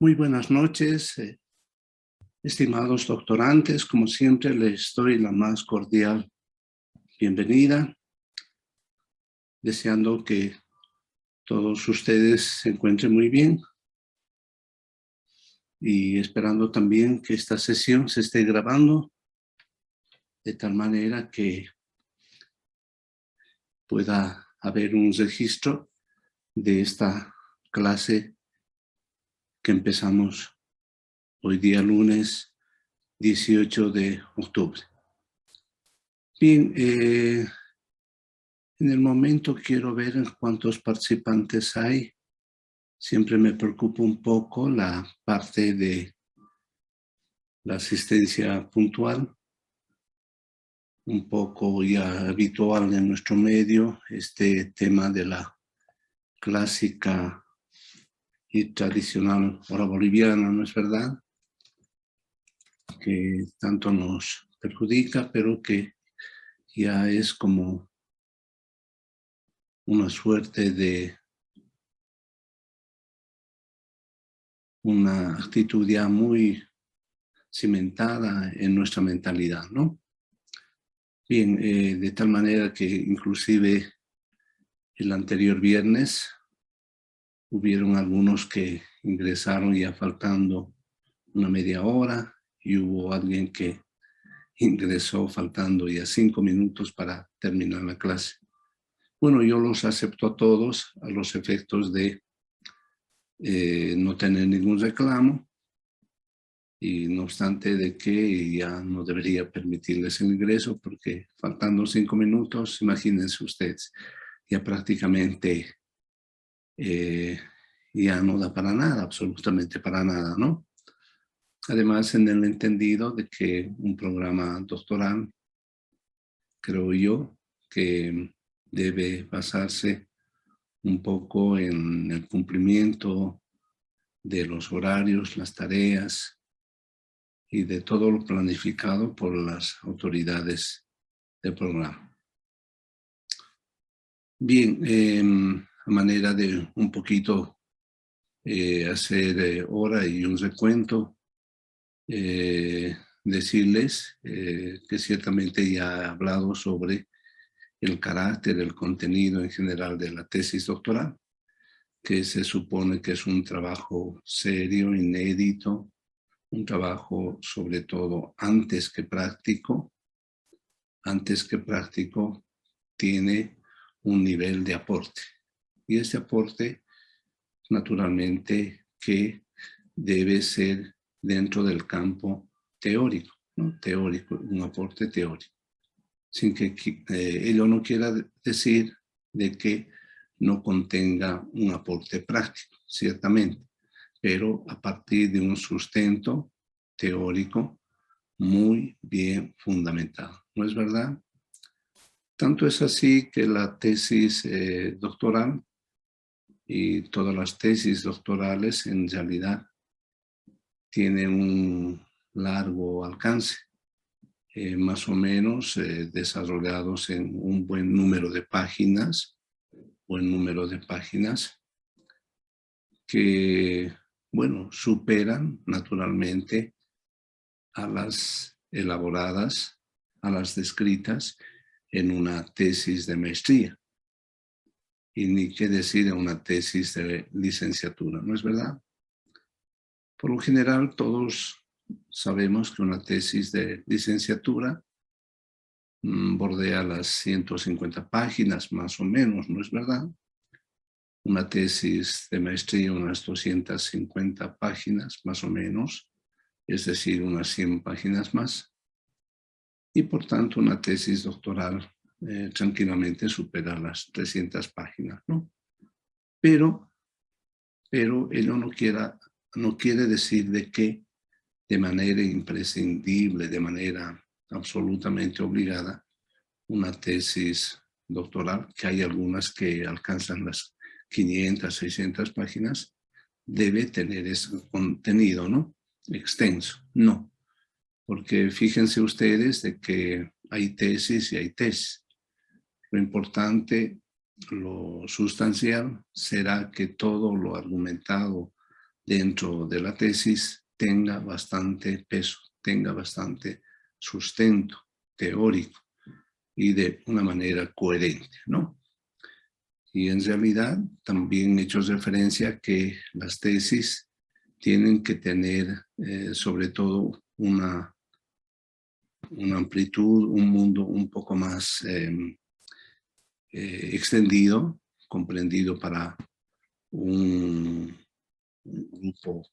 Muy buenas noches, estimados doctorantes. Como siempre, les doy la más cordial bienvenida, deseando que todos ustedes se encuentren muy bien y esperando también que esta sesión se esté grabando de tal manera que pueda haber un registro de esta clase que empezamos hoy día lunes 18 de octubre. Bien, en el momento quiero ver cuántos participantes hay. Siempre me preocupa un poco la parte de la asistencia puntual, un poco ya habitual en nuestro medio, este tema de la clásica y tradicional hora boliviana, ¿no es verdad? Que tanto nos perjudica, pero que ya es como una suerte de una actitud ya muy cimentada en nuestra mentalidad, ¿no? Bien, de tal manera que inclusive el anterior viernes hubieron algunos que ingresaron ya faltando una media hora y hubo alguien que ingresó faltando ya 5 minutos para terminar la clase. Bueno, yo los acepto a todos a los efectos de no tener ningún reclamo y no obstante de que ya no debería permitirles el ingreso porque faltando 5 minutos, imagínense ustedes, ya prácticamente ya no da para nada, absolutamente para nada, ¿no? Además, en el entendido de que un programa doctoral, creo yo, que debe basarse un poco en el cumplimiento de los horarios, las tareas y de todo lo planificado por las autoridades del programa. Bien, a manera de un poquito hacer hora y un recuento, decirles que ciertamente ya he hablado sobre el carácter, el contenido en general de la tesis doctoral, que se supone que es un trabajo serio, inédito, un trabajo sobre todo antes que práctico tiene un nivel de aporte. Y ese aporte, naturalmente, que debe ser dentro del campo teórico, ¿no? Teórico, un aporte teórico. Sin que ello no quiera decir de que no contenga un aporte práctico, ciertamente, pero a partir de un sustento teórico muy bien fundamentado, ¿no es verdad? Tanto es así que la tesis doctoral y todas las tesis doctorales en realidad tienen un largo alcance, más o menos desarrollados en un buen número de páginas, que, bueno, superan naturalmente a las elaboradas, a las descritas en una tesis de maestría. Y ni qué decir en una tesis de licenciatura, ¿no es verdad? Por lo general, todos sabemos que una tesis de licenciatura bordea las 150 páginas, más o menos, ¿no es verdad? Una tesis de maestría, unas 250 páginas, más o menos, es decir, unas 100 páginas más. Y por tanto, una tesis doctoral tranquilamente supera las 300 páginas, ¿no? Pero ello no quiere decir de que de manera imprescindible, de manera absolutamente obligada, una tesis doctoral, que hay algunas que alcanzan las 500, 600 páginas, debe tener ese contenido, ¿no? Extenso. No, porque fíjense ustedes de que hay tesis y hay tesis. Lo importante, lo sustancial, será que todo lo argumentado dentro de la tesis tenga bastante peso, tenga bastante sustento teórico y de una manera coherente, ¿no? Y en realidad también he hecho referencia a que las tesis tienen que tener sobre todo una amplitud, un mundo un poco más extendido, comprendido para un grupo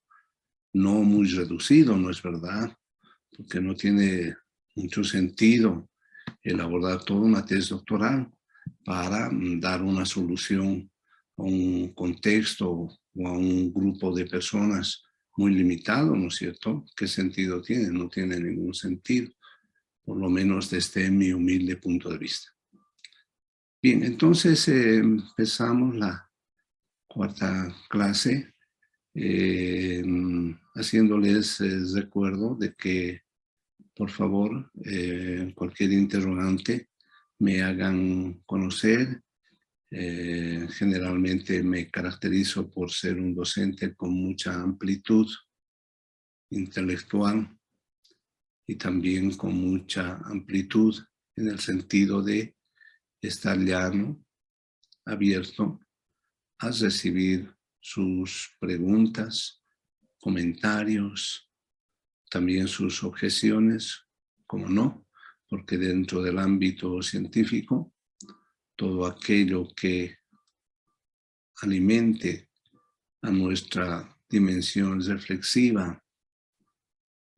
no muy reducido, ¿no es verdad? Porque no tiene mucho sentido el abordar toda una tesis doctoral para dar una solución a un contexto o a un grupo de personas muy limitado, ¿no es cierto? ¿Qué sentido tiene? No tiene ningún sentido, por lo menos desde mi humilde punto de vista. Bien, entonces empezamos la cuarta clase haciéndoles recuerdo de que, por favor, cualquier interrogante me hagan conocer. Generalmente me caracterizo por ser un docente con mucha amplitud intelectual y también con mucha amplitud en el sentido de estar llano, abierto a recibir sus preguntas, comentarios, también sus objeciones, como no, porque dentro del ámbito científico, todo aquello que alimente a nuestra dimensión reflexiva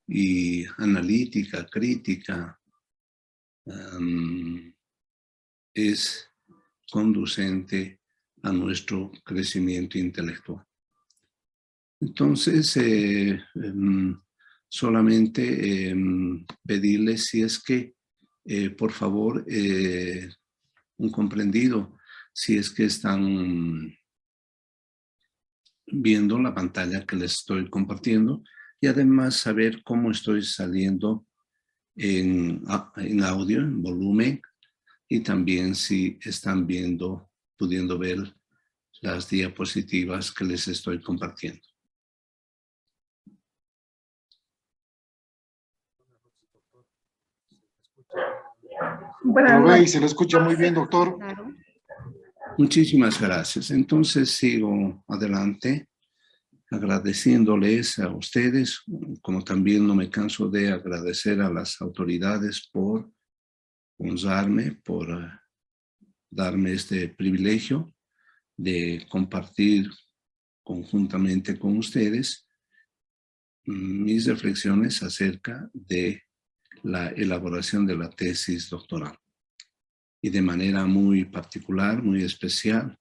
y analítica, crítica, es conducente a nuestro crecimiento intelectual. Entonces, solamente pedirles si es que, por favor, un comprendido, si es que están viendo la pantalla que les estoy compartiendo y además saber cómo estoy saliendo en audio, en volumen, y también si están viendo, pudiendo ver las diapositivas que les estoy compartiendo. Lo ve y se lo escucha muy bien, doctor. Claro. Muchísimas gracias. Entonces sigo adelante agradeciéndoles a ustedes, como también no me canso de agradecer a las autoridades por honrarme, por darme este privilegio de compartir conjuntamente con ustedes mis reflexiones acerca de la elaboración de la tesis doctoral. Y de manera muy particular, muy especial,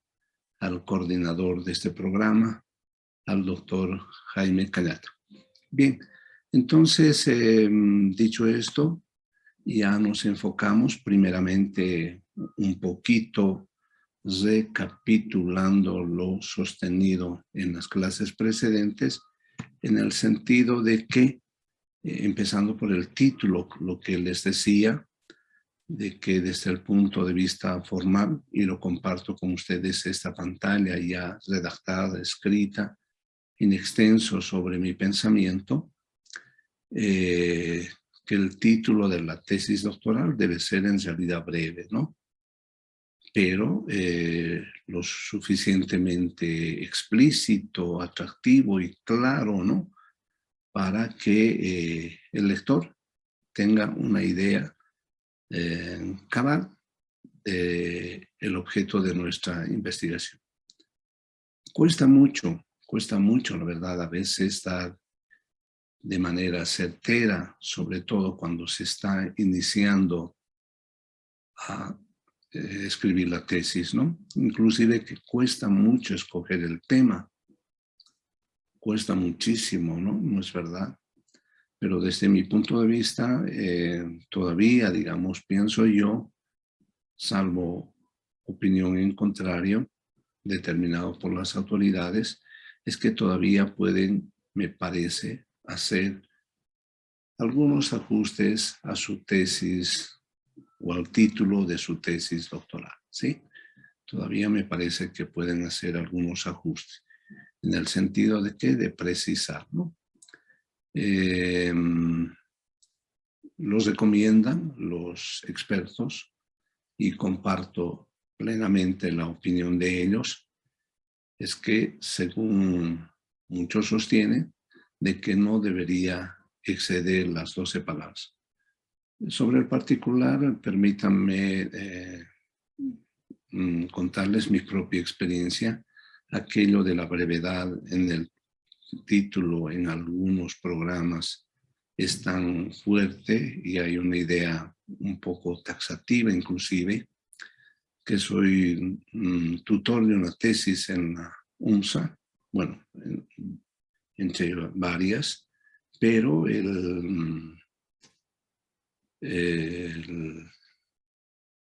al coordinador de este programa, al doctor Jaime Cañata. Bien, entonces, dicho esto, ya nos enfocamos primeramente un poquito recapitulando lo sostenido en las clases precedentes, en el sentido de que, empezando por el título, lo que les decía, de que desde el punto de vista formal, y lo comparto con ustedes esta pantalla ya redactada, escrita, en extenso sobre mi pensamiento, que el título de la tesis doctoral debe ser en realidad breve, ¿no? Pero lo suficientemente explícito, atractivo y claro, ¿no? Para que el lector tenga una idea cabal del objeto de nuestra investigación. Cuesta mucho, la verdad, a veces dar de manera certera, sobre todo cuando se está iniciando a escribir la tesis, ¿no? Inclusive que cuesta mucho escoger el tema, cuesta muchísimo, ¿no? ¿No es verdad? Pero desde mi punto de vista, todavía, digamos, pienso yo, salvo opinión en contrario, determinado por las autoridades, es que todavía pueden, me parece, hacer algunos ajustes a su tesis o al título de su tesis doctoral, ¿sí? Todavía me parece que pueden hacer algunos ajustes. en el sentido de que de precisar, ¿no? Los recomiendan los expertos y comparto plenamente la opinión de ellos, es que según muchos sostienen, de que no debería exceder las 12 palabras. Sobre el particular, permítanme contarles mi propia experiencia. Aquello de la brevedad en el título en algunos programas es tan fuerte y hay una idea un poco taxativa inclusive, que soy tutor de una tesis en la UNSA, bueno, entre varias, pero el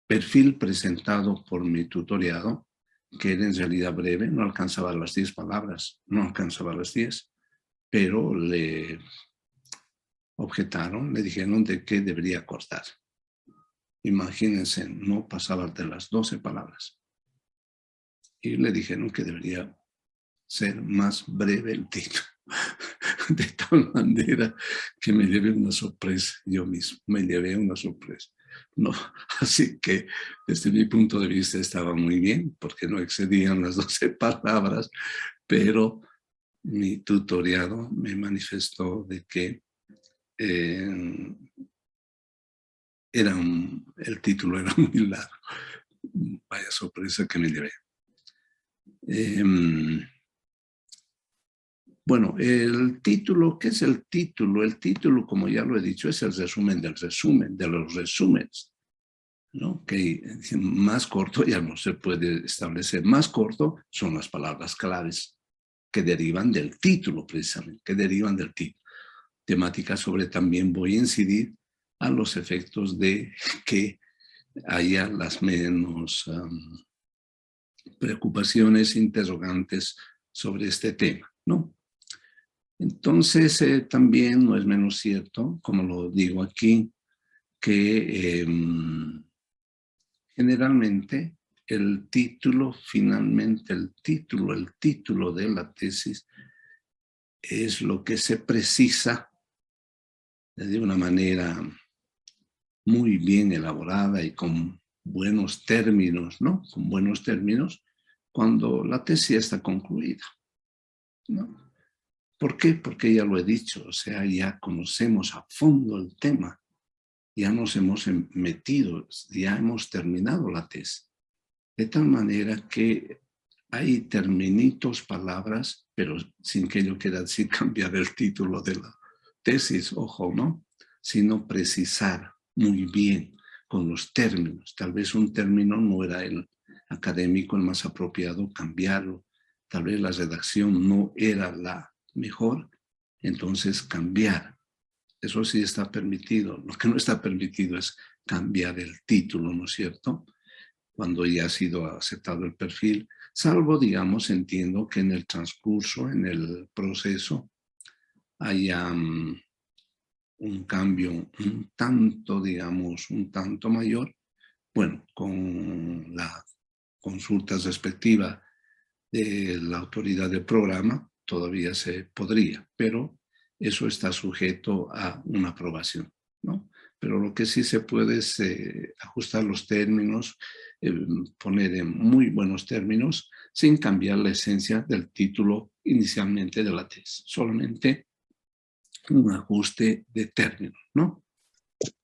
perfil presentado por mi tutoriado, que era en realidad breve, no alcanzaba las 10 palabras, no alcanzaba las 10, pero le objetaron, le dijeron de que debería cortar. Imagínense, no pasaba de las 12 palabras. Y le dijeron que debería ser más breve el título. De tal manera que me llevé una sorpresa yo mismo, me llevé una sorpresa. No, así que desde mi punto de vista estaba muy bien, porque no excedían las 12 palabras, pero mi tutoriado me manifestó de que el título era muy largo. Vaya sorpresa que me llevé. Bueno, el título, ¿qué es el título? El título, como ya lo he dicho, es el resumen del resumen, de los resúmenes, ¿no? Que más corto ya no se puede establecer. Más corto son las palabras claves que derivan del título, precisamente, que derivan del título. Temática sobre también voy a incidir a los efectos de que haya las menos preocupaciones, interrogantes sobre este tema, ¿no? Entonces, también no es menos cierto, como lo digo aquí, que generalmente el título, finalmente el título de la tesis es lo que se precisa de una manera muy bien elaborada y con buenos términos, ¿no? Con buenos términos, cuando la tesis está concluida, ¿no? ¿Por qué? Porque ya lo he dicho, o sea, ya conocemos a fondo el tema, ya nos hemos metido, ya hemos terminado la tesis. De tal manera que hay terminitos, palabras, pero sin que yo quiera decir cambiar el título de la tesis, ojo, ¿no? Sino precisar muy bien con los términos. Tal vez un término no era el académico el más apropiado, cambiarlo. Tal vez la redacción no era la mejor, entonces cambiar. Eso sí está permitido. Lo que no está permitido es cambiar el título, ¿no es cierto? Cuando ya ha sido aceptado el perfil, salvo, digamos, entiendo que en el transcurso, en el proceso, haya un cambio un tanto, digamos, un tanto mayor. Bueno, con la consulta respectiva de la autoridad del programa, todavía se podría, pero eso está sujeto a una aprobación, ¿no? Pero lo que sí se puede es ajustar los términos, poner en muy buenos términos, sin cambiar la esencia del título inicialmente de la tesis, solamente un ajuste de términos, ¿no?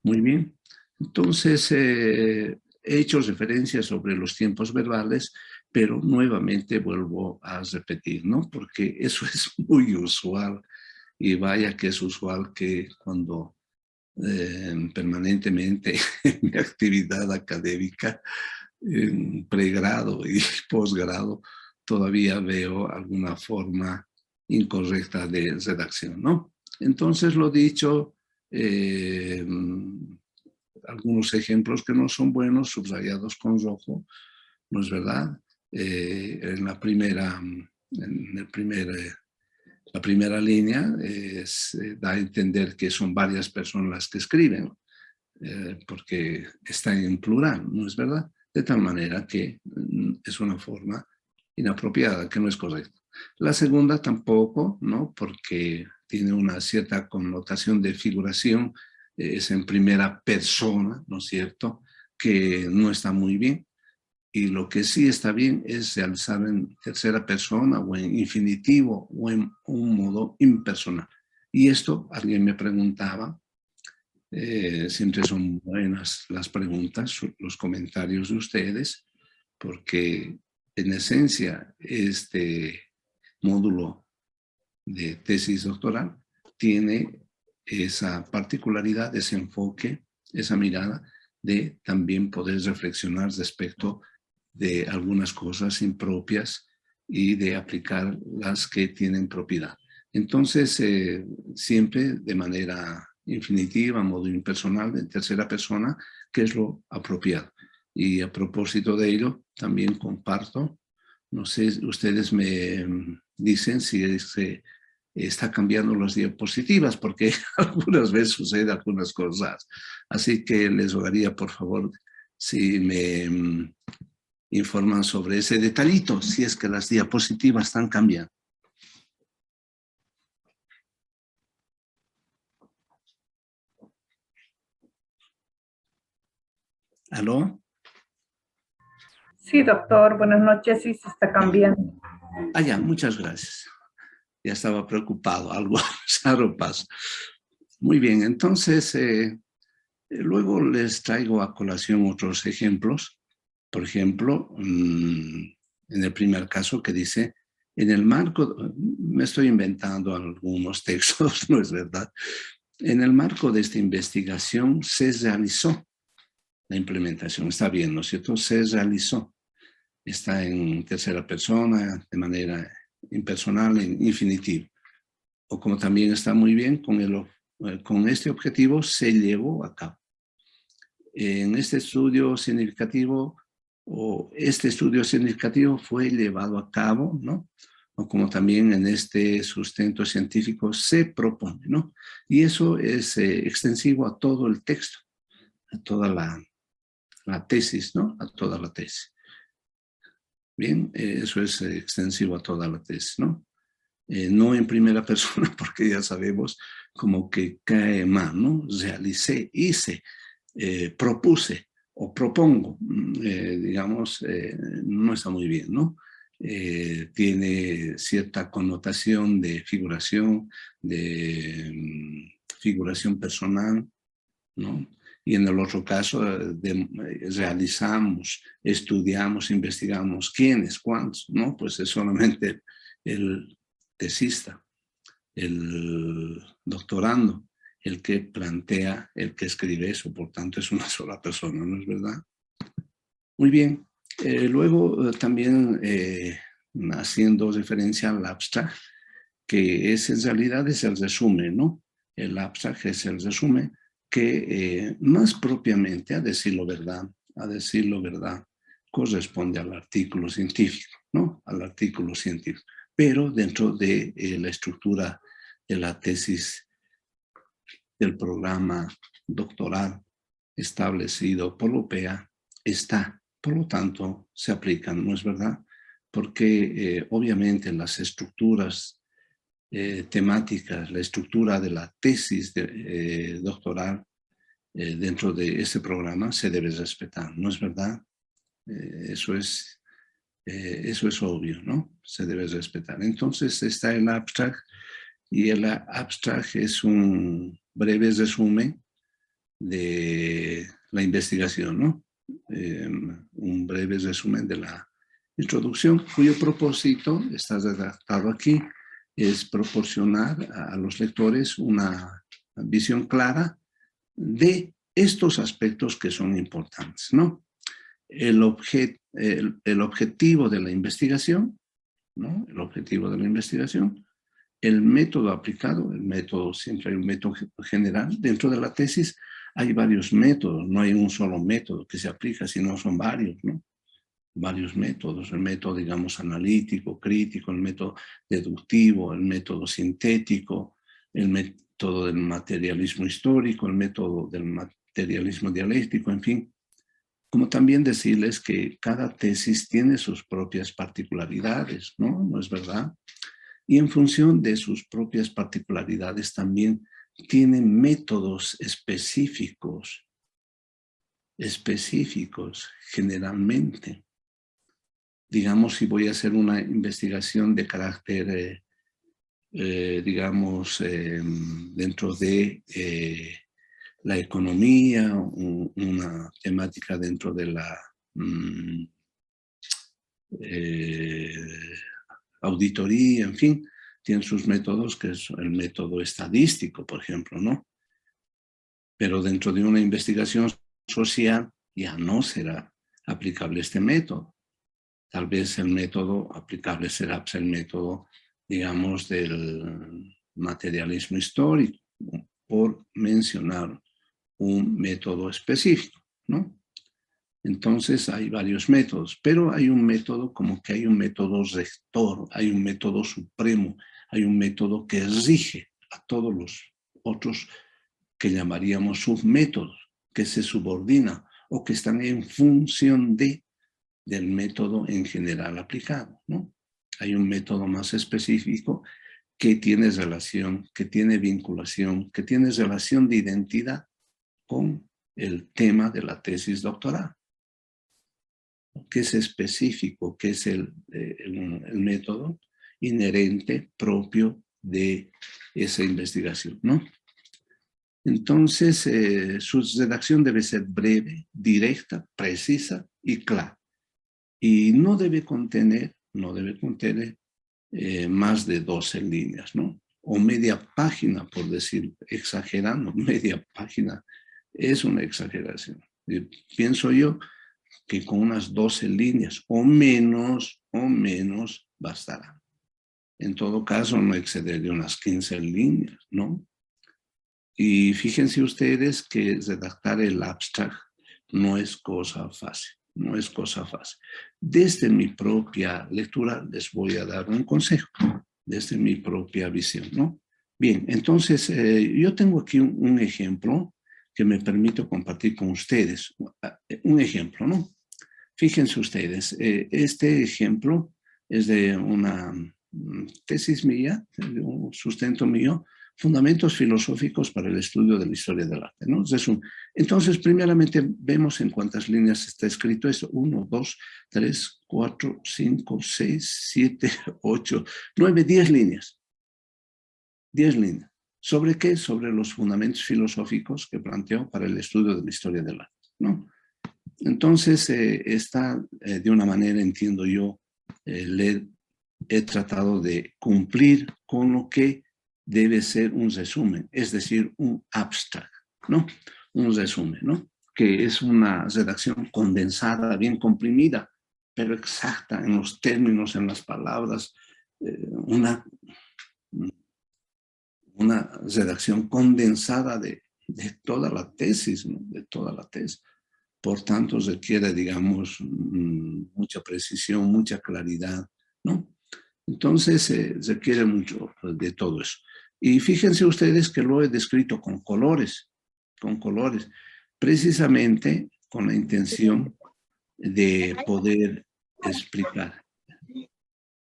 Muy bien. Entonces, he hecho referencia sobre los tiempos verbales, pero nuevamente vuelvo a repetir, ¿no? Porque eso es muy usual y vaya que es usual que cuando permanentemente en mi actividad académica, en pregrado y posgrado, todavía veo alguna forma incorrecta de redacción, ¿no? Entonces, lo dicho, algunos ejemplos que no son buenos, subrayados con rojo, ¿no es verdad? En la primera línea da a entender que son varias personas las que escriben, porque está en plural, ¿no es verdad? De tal manera que es una forma inapropiada, que no es correcta. La segunda tampoco, ¿no? Porque tiene una cierta connotación de figuración, es en primera persona, ¿no es cierto?, que no está muy bien. Y lo que sí está bien es realizar en tercera persona o en infinitivo o en un modo impersonal. Y esto, alguien me preguntaba, siempre son buenas las preguntas, los comentarios de ustedes, porque en esencia este módulo de tesis doctoral tiene esa particularidad, ese enfoque, esa mirada de también poder reflexionar respecto de algunas cosas impropias y de aplicar las que tienen propiedad. Entonces, siempre de manera infinitiva, modo impersonal, en tercera persona, que es lo apropiado. Y a propósito de ello, también comparto, no sé, ustedes me dicen si está cambiando las diapositivas, porque algunas veces sucede algunas cosas. Así que les rogaría, por favor, si me informan sobre ese detallito, si es que las diapositivas están cambiando. ¿Aló? Sí, doctor, buenas noches, sí se está cambiando. Ah, ya, muchas gracias. Ya estaba preocupado, algo raro pasa. Muy bien, entonces, luego les traigo a colación otros ejemplos. Por ejemplo, en el primer caso que dice, en el marco, me estoy inventando algunos textos, no es verdad. En el marco de esta investigación se realizó la implementación, está bien, ¿no es cierto? Se realizó, está en tercera persona, de manera impersonal, en infinitivo. O como también está muy bien, con este objetivo se llevó a cabo. En este estudio significativo, o este estudio significativo fue llevado a cabo, ¿no? O como también en este sustento científico se propone, ¿no? Y eso es extensivo a todo el texto, a toda la tesis, ¿no? A toda la tesis. Bien, eso es extensivo a toda la tesis, ¿no? No en primera persona, porque ya sabemos como que cae mal, ¿no? Realicé, hice, propuse o propongo, digamos, no está muy bien, ¿no? Tiene cierta connotación de figuración personal, ¿no? Y en el otro caso, realizamos, estudiamos, investigamos, ¿quiénes, cuántos? ¿No? Pues es solamente el tesista, el doctorando, el que plantea, el que escribe eso, por tanto es una sola persona, ¿no es verdad? Muy bien, luego también haciendo referencia al abstract, que es en realidad es el resumen, ¿no? El abstract es el resumen que más propiamente, a decirlo verdad, corresponde al artículo científico, ¿no? Al artículo científico, pero dentro de la estructura de la tesis del programa doctoral establecido por la OPEA está, por lo tanto, se aplican, ¿no es verdad? Porque obviamente las estructuras temáticas, la estructura de la tesis doctoral dentro de este programa se debe respetar, ¿no es verdad? Eso es obvio, ¿no? Se debe respetar. Entonces está el abstract y el abstract es un breve resumen de la investigación, ¿no? Un breve resumen de la introducción, cuyo propósito, está redactado aquí, es proporcionar a los lectores una visión clara de estos aspectos que son importantes, ¿no? El objetivo de la investigación, ¿no? El objetivo de la investigación, el método aplicado, el método, siempre hay un método general. Dentro de la tesis hay varios métodos, no hay un solo método que se aplica, sino son varios, ¿no? Varios métodos, el método, digamos, analítico, crítico, el método deductivo, el método sintético, el método del materialismo histórico, el método del materialismo dialéctico, en fin. como también decirles que cada tesis tiene sus propias particularidades, ¿no? ¿No es verdad? Y en función de sus propias particularidades también tienen métodos específicos generalmente. Digamos, si voy a hacer una investigación de carácter, digamos, dentro de la economía, una temática dentro de la auditoría, en fin, tienen sus métodos, que es el método estadístico, por ejemplo, ¿no? Pero dentro de una investigación social ya no será aplicable este método. Tal vez el método aplicable será el método, digamos, del materialismo histórico, por mencionar un método específico, ¿no? Entonces hay varios métodos, pero hay un método como que hay un método rector, hay un método supremo, hay un método que rige a todos los otros que llamaríamos submétodos, que se subordinan o que están en función del método en general aplicado, ¿no? Hay un método más específico que tiene relación, que tiene vinculación, que tiene relación de identidad con el tema de la tesis doctoral, que es específico, que es el método inherente propio de esa investigación, ¿no? Entonces, su redacción debe ser breve, directa, precisa y clara. Y no debe contener más de 12 líneas, ¿no? O media página, por decir, exagerando, media página es una exageración. Pienso yo que con unas 12 líneas o menos bastará. En todo caso, no exceder de unas 15 líneas, ¿no? Y fíjense ustedes que redactar el abstract no es cosa fácil, no es cosa fácil. Desde mi propia lectura les voy a dar un consejo, desde mi propia visión, ¿no? Bien, entonces yo tengo aquí un ejemplo que me permito compartir con ustedes. Un ejemplo, ¿no? Fíjense ustedes, este ejemplo es de una tesis mía, de un sustento mío, Fundamentos filosóficos para el estudio de la historia del arte, ¿no? Entonces, primeramente, vemos en cuántas líneas está escrito esto. 1, 2, 3, 4, 5, 6, 7, 8, 9, 10 líneas. 10 líneas. ¿Sobre qué? Sobre los fundamentos filosóficos que planteó para el estudio de la historia del arte, ¿no? Entonces, está de una manera, entiendo yo, he tratado de cumplir con lo que debe ser un resumen, es decir, un abstract, ¿no? Un resumen, ¿no? Que es una redacción condensada, bien comprimida, pero exacta en los términos, en las palabras, una redacción condensada de toda la tesis, ¿no? De toda la tesis. Por tanto, requiere, digamos, mucha precisión, mucha claridad, ¿no? Entonces, requiere mucho de todo eso. Y fíjense ustedes que lo he descrito con colores, precisamente con la intención de poder explicar.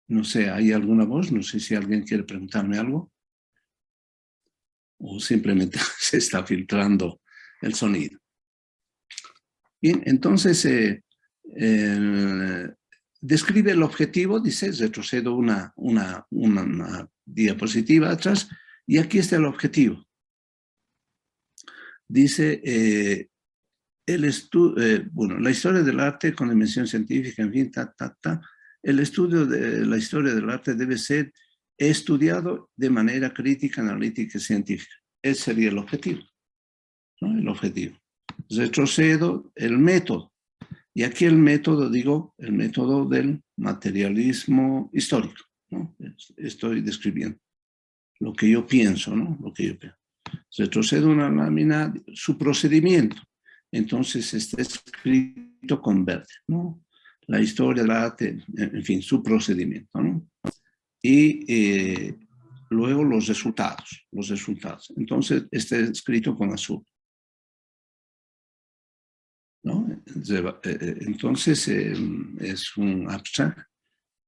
No sé, ¿hay alguna voz? No sé si alguien quiere preguntarme algo. O simplemente se está filtrando el sonido. Bien, entonces, describe el objetivo, dice, retrocedo una diapositiva atrás, y aquí está el objetivo. Dice, bueno, la historia del arte con dimensión científica, en fin, el estudio de la historia del arte debe ser estudiado de manera crítica, analítica y científica. Ese sería el objetivo, ¿no? El objetivo. Retrocedo el método. Y aquí el método, digo, el método del materialismo histórico, ¿no? Estoy describiendo lo que yo pienso, ¿no? Lo que yo pienso. Retrocedo una lámina, su procedimiento. Entonces está escrito con verde, ¿no? La historia del arte, en fin, su procedimiento, ¿no? Y luego los resultados. Entonces está escrito con azul, ¿no? Entonces, es un abstract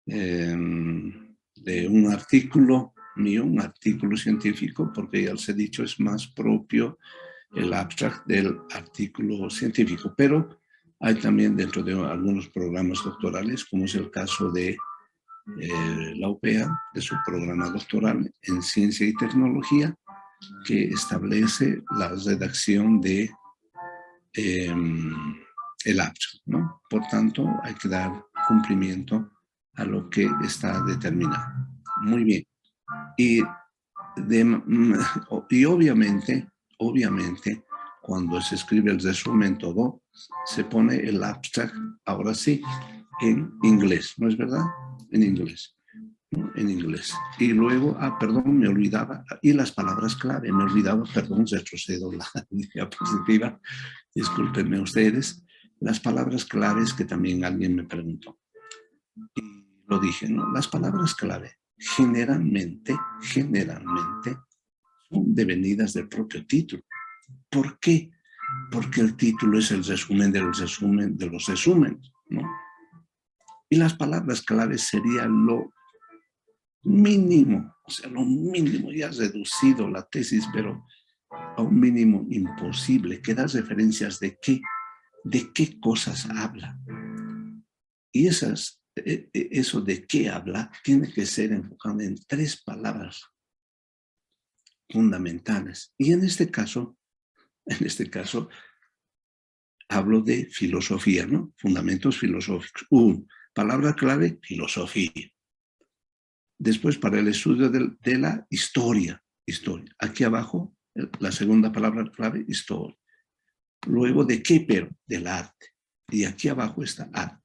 de un artículo mío, un artículo científico, porque ya les he dicho, es más propio el abstract del artículo científico, pero hay también dentro de algunos programas doctorales, como es el caso de la UPEA, de su programa doctoral en Ciencia y Tecnología, que establece la redacción de el abstract, ¿no? Por tanto, hay que dar cumplimiento a lo que está determinado. Muy bien. Y obviamente, cuando se escribe el resumen todo, se pone el abstract, ahora sí, en inglés, ¿no es verdad? En inglés, ¿no? En inglés. Y luego, perdón, me olvidaba, y las palabras clave, me olvidaba, perdón, retrocedo la diapositiva, discúlpenme ustedes, las palabras claves que también alguien me preguntó. Y lo dije, ¿no? Las palabras clave generalmente son devenidas del propio título. ¿Por qué? Porque el título es el resumen del resumen de los resúmenes, ¿no? Y las palabras claves serían lo mínimo, o sea, lo mínimo, ya has reducido la tesis, pero a un mínimo imposible, que das referencias de qué cosas habla. Y eso de qué habla tiene que ser enfocado en 3 palabras fundamentales. Y en este caso, hablo de filosofía, ¿no? Fundamentos filosóficos. Palabra clave, filosofía. Después, para el estudio de la historia. Aquí abajo, la segunda palabra clave, historia. Luego, ¿de qué? Pero del arte. Y aquí abajo está arte.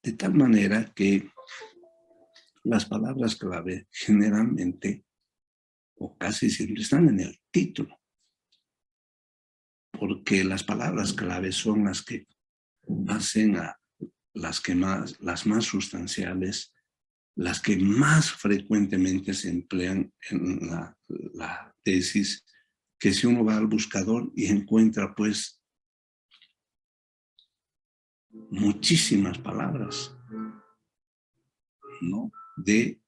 De tal manera que las palabras clave generalmente o casi siempre están en el título, porque las palabras clave son las que hacen las más sustanciales, las que más frecuentemente se emplean en la tesis, que si uno va al buscador y encuentra pues muchísimas palabras, ¿no? De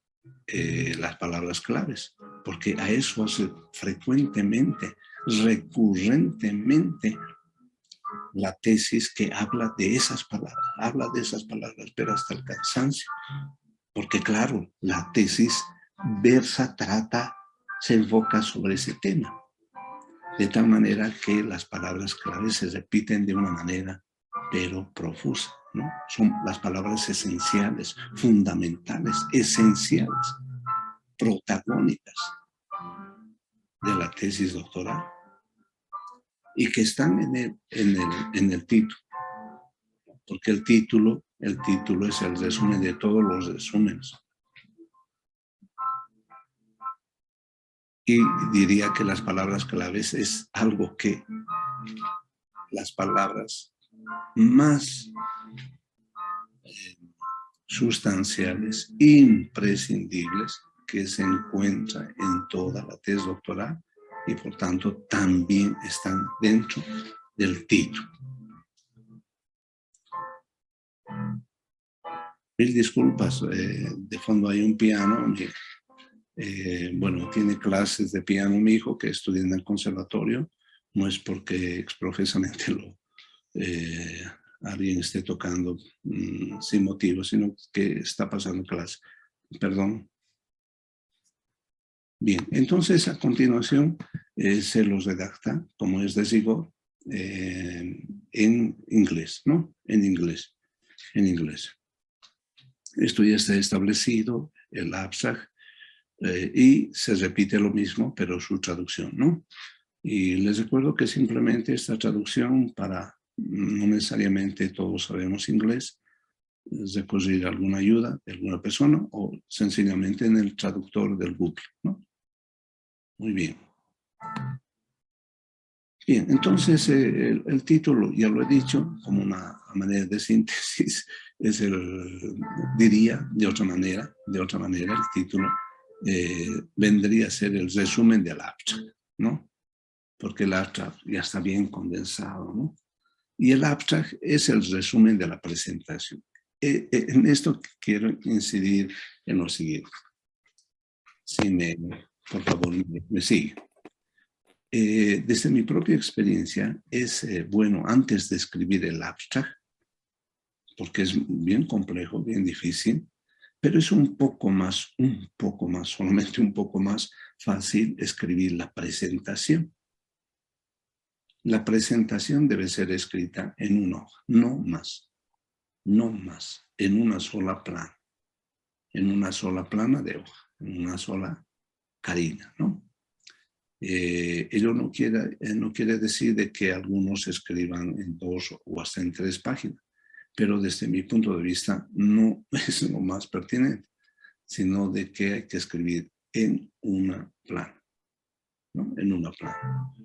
las palabras claves, porque a eso hace frecuentemente, recurrentemente la tesis que habla de esas palabras, pero hasta el cansancio, porque claro, la tesis se enfoca sobre ese tema, de tal manera que las palabras claves se repiten de una manera, pero profusa, ¿no? Son las palabras esenciales, fundamentales, esenciales, protagónicas de la tesis doctoral y que están en el título, porque el título es el resumen de todos los resúmenes. Y diría que las palabras claves es algo que las palabras más sustanciales, imprescindibles, que se encuentran en toda la tesis doctoral y por tanto también están dentro del título. Mil disculpas, de fondo hay un piano. Bueno, tiene clases de piano mi hijo que estudia en el conservatorio. No es porque exprofesamente alguien esté tocando sin motivo, sino que está pasando clase. Perdón. Bien, entonces a continuación se los redacta, como es de rigor, en inglés, ¿no? En inglés. Esto ya está establecido, el abstract, y se repite lo mismo, pero su traducción, ¿no? Y les recuerdo que simplemente esta traducción, no necesariamente todos sabemos inglés, es recurrir a alguna ayuda de alguna persona o sencillamente en el traductor del Google, ¿no? Muy bien. Bien, entonces el título, ya lo he dicho, como una manera de síntesis, diría de otra manera, el título vendría a ser el resumen del abstract, ¿no? porque el abstract ya está bien condensado, ¿no? Y el abstract es el resumen de la presentación. En esto quiero incidir en lo siguiente. Si por favor, me sigue. Desde mi propia experiencia, es bueno antes de escribir el abstract, porque es bien complejo, bien difícil, pero es un poco más, solamente un poco más fácil escribir la presentación. La presentación debe ser escrita en una hoja, no más, en una sola plana, de hoja, en una sola carina, ¿no? Ello no quiere decir de que algunos escriban en 2 o hasta en 3 páginas, pero desde mi punto de vista no es lo más pertinente, sino de que hay que escribir en una plana, ¿no? En una plana.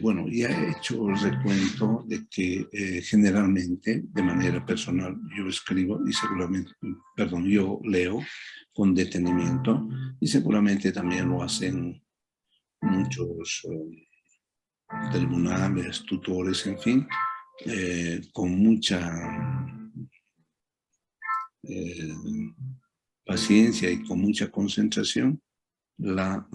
Bueno, ya he hecho el recuento de que generalmente, de manera personal, yo escribo y seguramente, yo leo con detenimiento y seguramente también lo hacen muchos tribunales, tutores, en fin, con mucha paciencia y con mucha concentración la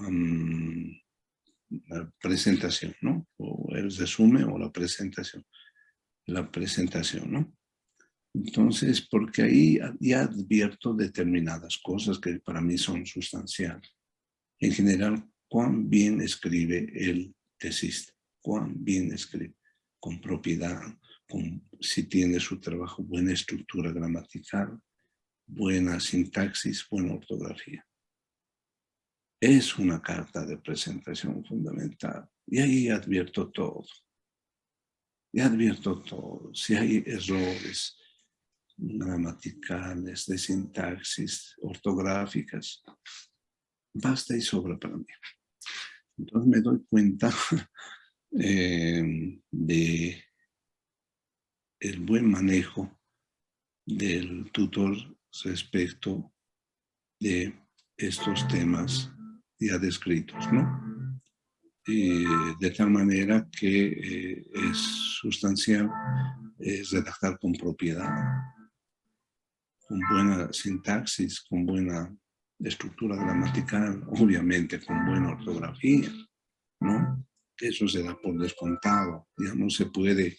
presentación, ¿no? O el resumen o la presentación, ¿no? Entonces, porque ahí ya advierto determinadas cosas que para mí son sustanciales. En general, cuán bien escribe el tesista, cuán bien escribe, con propiedad, si tiene su trabajo, buena estructura gramatical, buena sintaxis, buena ortografía. Es una carta de presentación fundamental. Y ahí advierto todo. Si hay errores gramaticales, de sintaxis, ortográficas, basta y sobra para mí. Entonces me doy cuenta de el buen manejo del tutor respecto de estos temas ya descritos, ¿no? De tal manera que es sustancial redactar con propiedad, con buena sintaxis, con buena estructura gramatical, obviamente con buena ortografía, ¿no? Eso se da por descontado, ya no se puede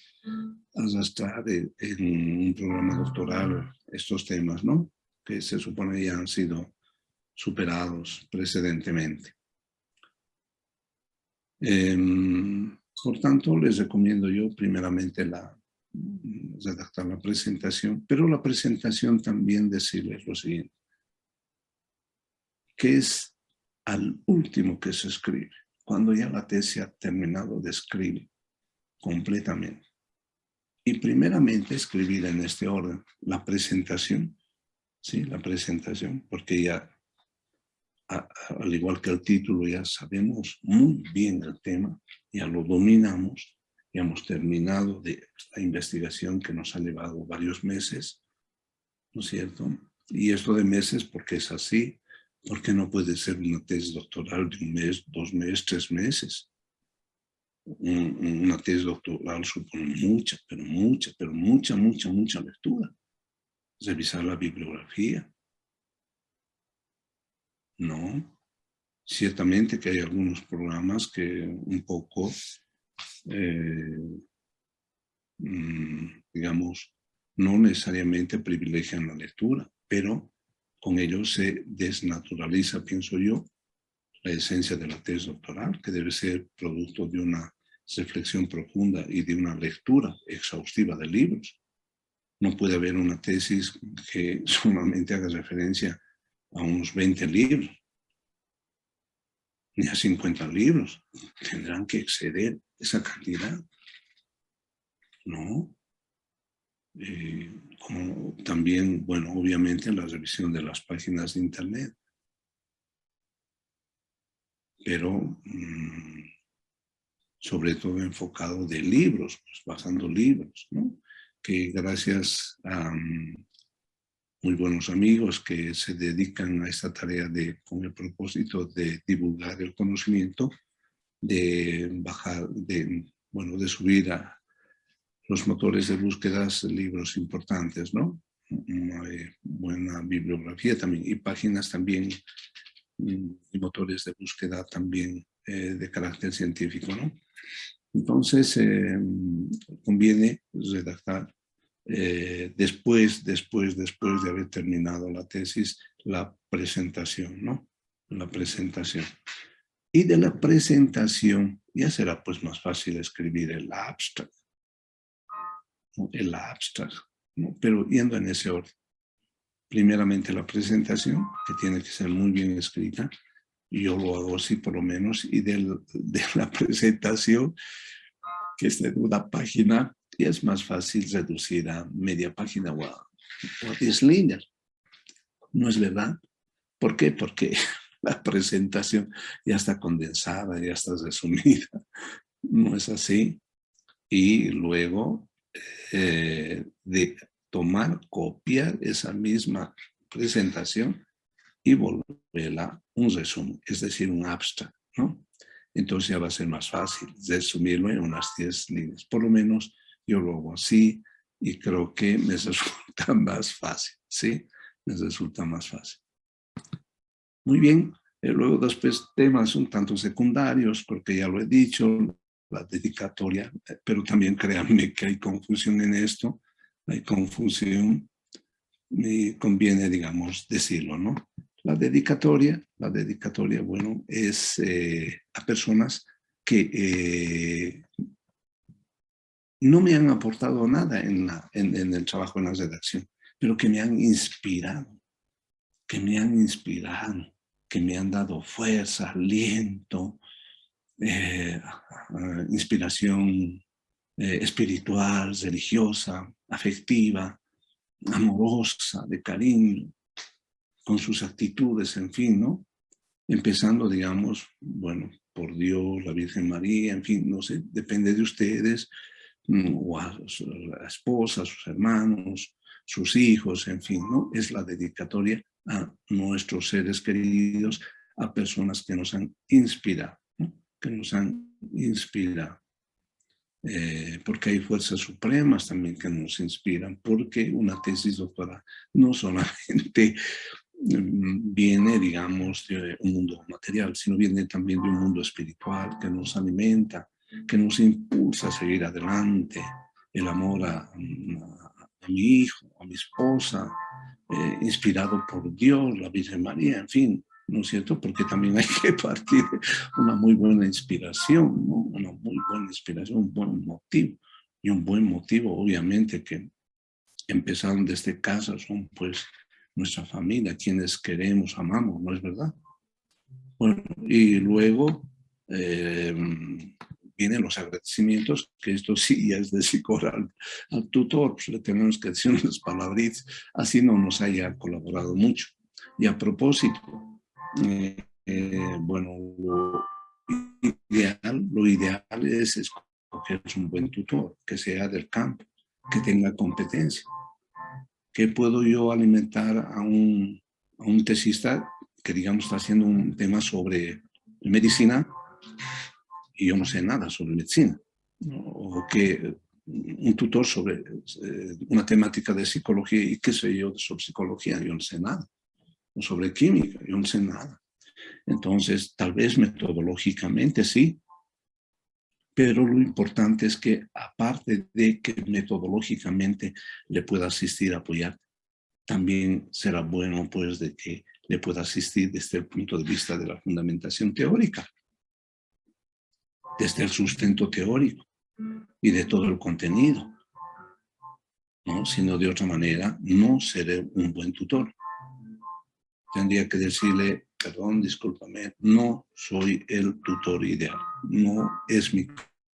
arrastrar en un programa doctoral estos temas, ¿no? Que se supone ya han sido superados precedentemente. Por tanto, les recomiendo yo primeramente redactar la presentación, pero la presentación también decirles lo siguiente, que es al último que se escribe, cuando ya la tesis ha terminado de escribir completamente. Y primeramente escribir en este orden la presentación, ¿sí? La presentación, porque ya, al igual que el título, ya sabemos muy bien el tema, ya lo dominamos, ya hemos terminado de la investigación que nos ha llevado varios meses, ¿no es cierto? Y esto de meses, porque es así, porque no puede ser una tesis doctoral de 1 mes, 2 meses, 3 meses. Una tesis doctoral supone mucha lectura. Revisar la bibliografía. No. Ciertamente que hay algunos programas que un poco, digamos, no necesariamente privilegian la lectura, pero con ello se desnaturaliza, pienso yo, la esencia de la tesis doctoral, que debe ser producto de una reflexión profunda y de una lectura exhaustiva de libros. No puede haber una tesis que solamente haga referencia a unos 20 libros, ni a 50 libros. Tendrán que exceder esa cantidad, ¿no? Como también, bueno, obviamente la revisión de las páginas de internet, pero sobre todo enfocado de libros, pues bajando libros, ¿no? Que gracias a muy buenos amigos que se dedican a esta tarea con el propósito de divulgar el conocimiento, de bajar, de subir a los motores de búsquedas libros importantes, ¿no? Buena bibliografía también y páginas también y motores de búsqueda también de carácter científico, ¿no? Entonces, conviene redactar después de haber terminado la tesis, la presentación, ¿no? La presentación. Y de la presentación ya será pues más fácil escribir el abstract, ¿no? El abstract, ¿no? Pero yendo en ese orden. Primeramente la presentación, que tiene que ser muy bien escrita, y yo lo hago así por lo menos, y de la presentación, que es de una página, y es más fácil reducir a media página o a 10 líneas. ¿No es verdad? ¿Por qué? Porque la presentación ya está condensada, ya está resumida. No es así. Y luego de copiar esa misma presentación y volverla un resumen, es decir, un abstract, ¿no? Entonces ya va a ser más fácil resumirlo en unas 10 líneas. Por lo menos yo lo hago así y creo que me resulta más fácil, ¿sí? Me resulta más fácil. Muy bien. Luego después temas un tanto secundarios, porque ya lo he dicho, la dedicatoria, pero también créanme que hay confusión en esto, hay confusión, y conviene, digamos, decirlo, ¿no? La dedicatoria, bueno, es a personas que no me han aportado nada en el trabajo en la redacción, pero que me han inspirado, que me han dado fuerza, aliento, inspiración espiritual, religiosa, afectiva, amorosa, de cariño, con sus actitudes, en fin, ¿no? Empezando, digamos, bueno, por Dios, la Virgen María, en fin, no sé, depende de ustedes, o a la esposa, a sus hermanos, sus hijos, en fin, ¿no? Es la dedicatoria a nuestros seres queridos, a personas que nos han inspirado, ¿no? Que nos han inspirado. Porque hay fuerzas supremas también que nos inspiran, porque una tesis doctoral no solamente viene, digamos, de un mundo material, sino viene también de un mundo espiritual que nos alimenta, que nos impulsa a seguir adelante, el amor a mi hijo, a mi esposa, inspirado por Dios, la Virgen María, en fin, ¿no es cierto? Porque también hay que partir de una muy buena inspiración, ¿no? Una muy buena inspiración, un buen motivo. Y un buen motivo, obviamente, que empezaron desde casa, son pues nuestra familia, quienes queremos, amamos, ¿no es verdad? Bueno, y luego vienen los agradecimientos, que esto sí ya es decir al tutor, pues le tenemos que decir unas palabritas, así no nos haya colaborado mucho. Y a propósito, bueno, lo ideal es escoger un buen tutor, que sea del campo, que tenga competencia. ¿Qué puedo yo alimentar a un tesista que, digamos, está haciendo un tema sobre medicina y yo no sé nada sobre medicina? ¿No? O que un tutor sobre una temática de psicología y qué sé yo sobre psicología, yo no sé nada. O sobre química, yo no sé nada. Entonces, tal vez metodológicamente sí, pero lo importante es que, aparte de que metodológicamente le pueda asistir, apoyar, también será bueno, pues, de que le pueda asistir desde el punto de vista de la fundamentación teórica, desde el sustento teórico y de todo el contenido, ¿no? Sino de otra manera, no seré un buen tutor. Tendría que decirle, perdón, discúlpame, no soy el tutor ideal, no es mi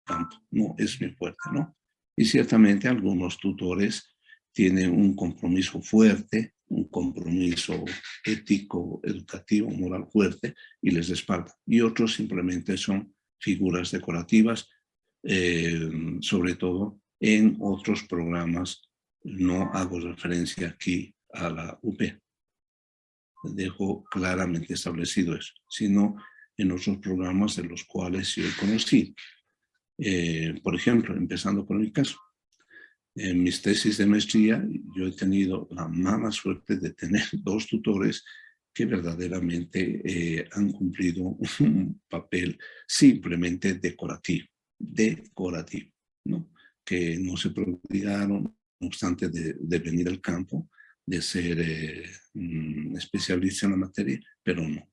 campo, no es mi fuerte, ¿no? Y ciertamente algunos tutores tienen un compromiso fuerte, un compromiso ético, educativo, moral fuerte y les respalda. Y otros simplemente son figuras decorativas, sobre todo en otros programas. No hago referencia aquí a la UP. Dejo claramente establecido eso, sino en otros programas de los cuales yo he conocido. Por ejemplo, empezando por mi caso, en mis tesis de maestría yo he tenido la mala suerte de tener 2 tutores que verdaderamente han cumplido un papel simplemente decorativo, ¿no? Que no se prodigaron, no obstante de venir al campo, de ser especialista en la materia, pero no.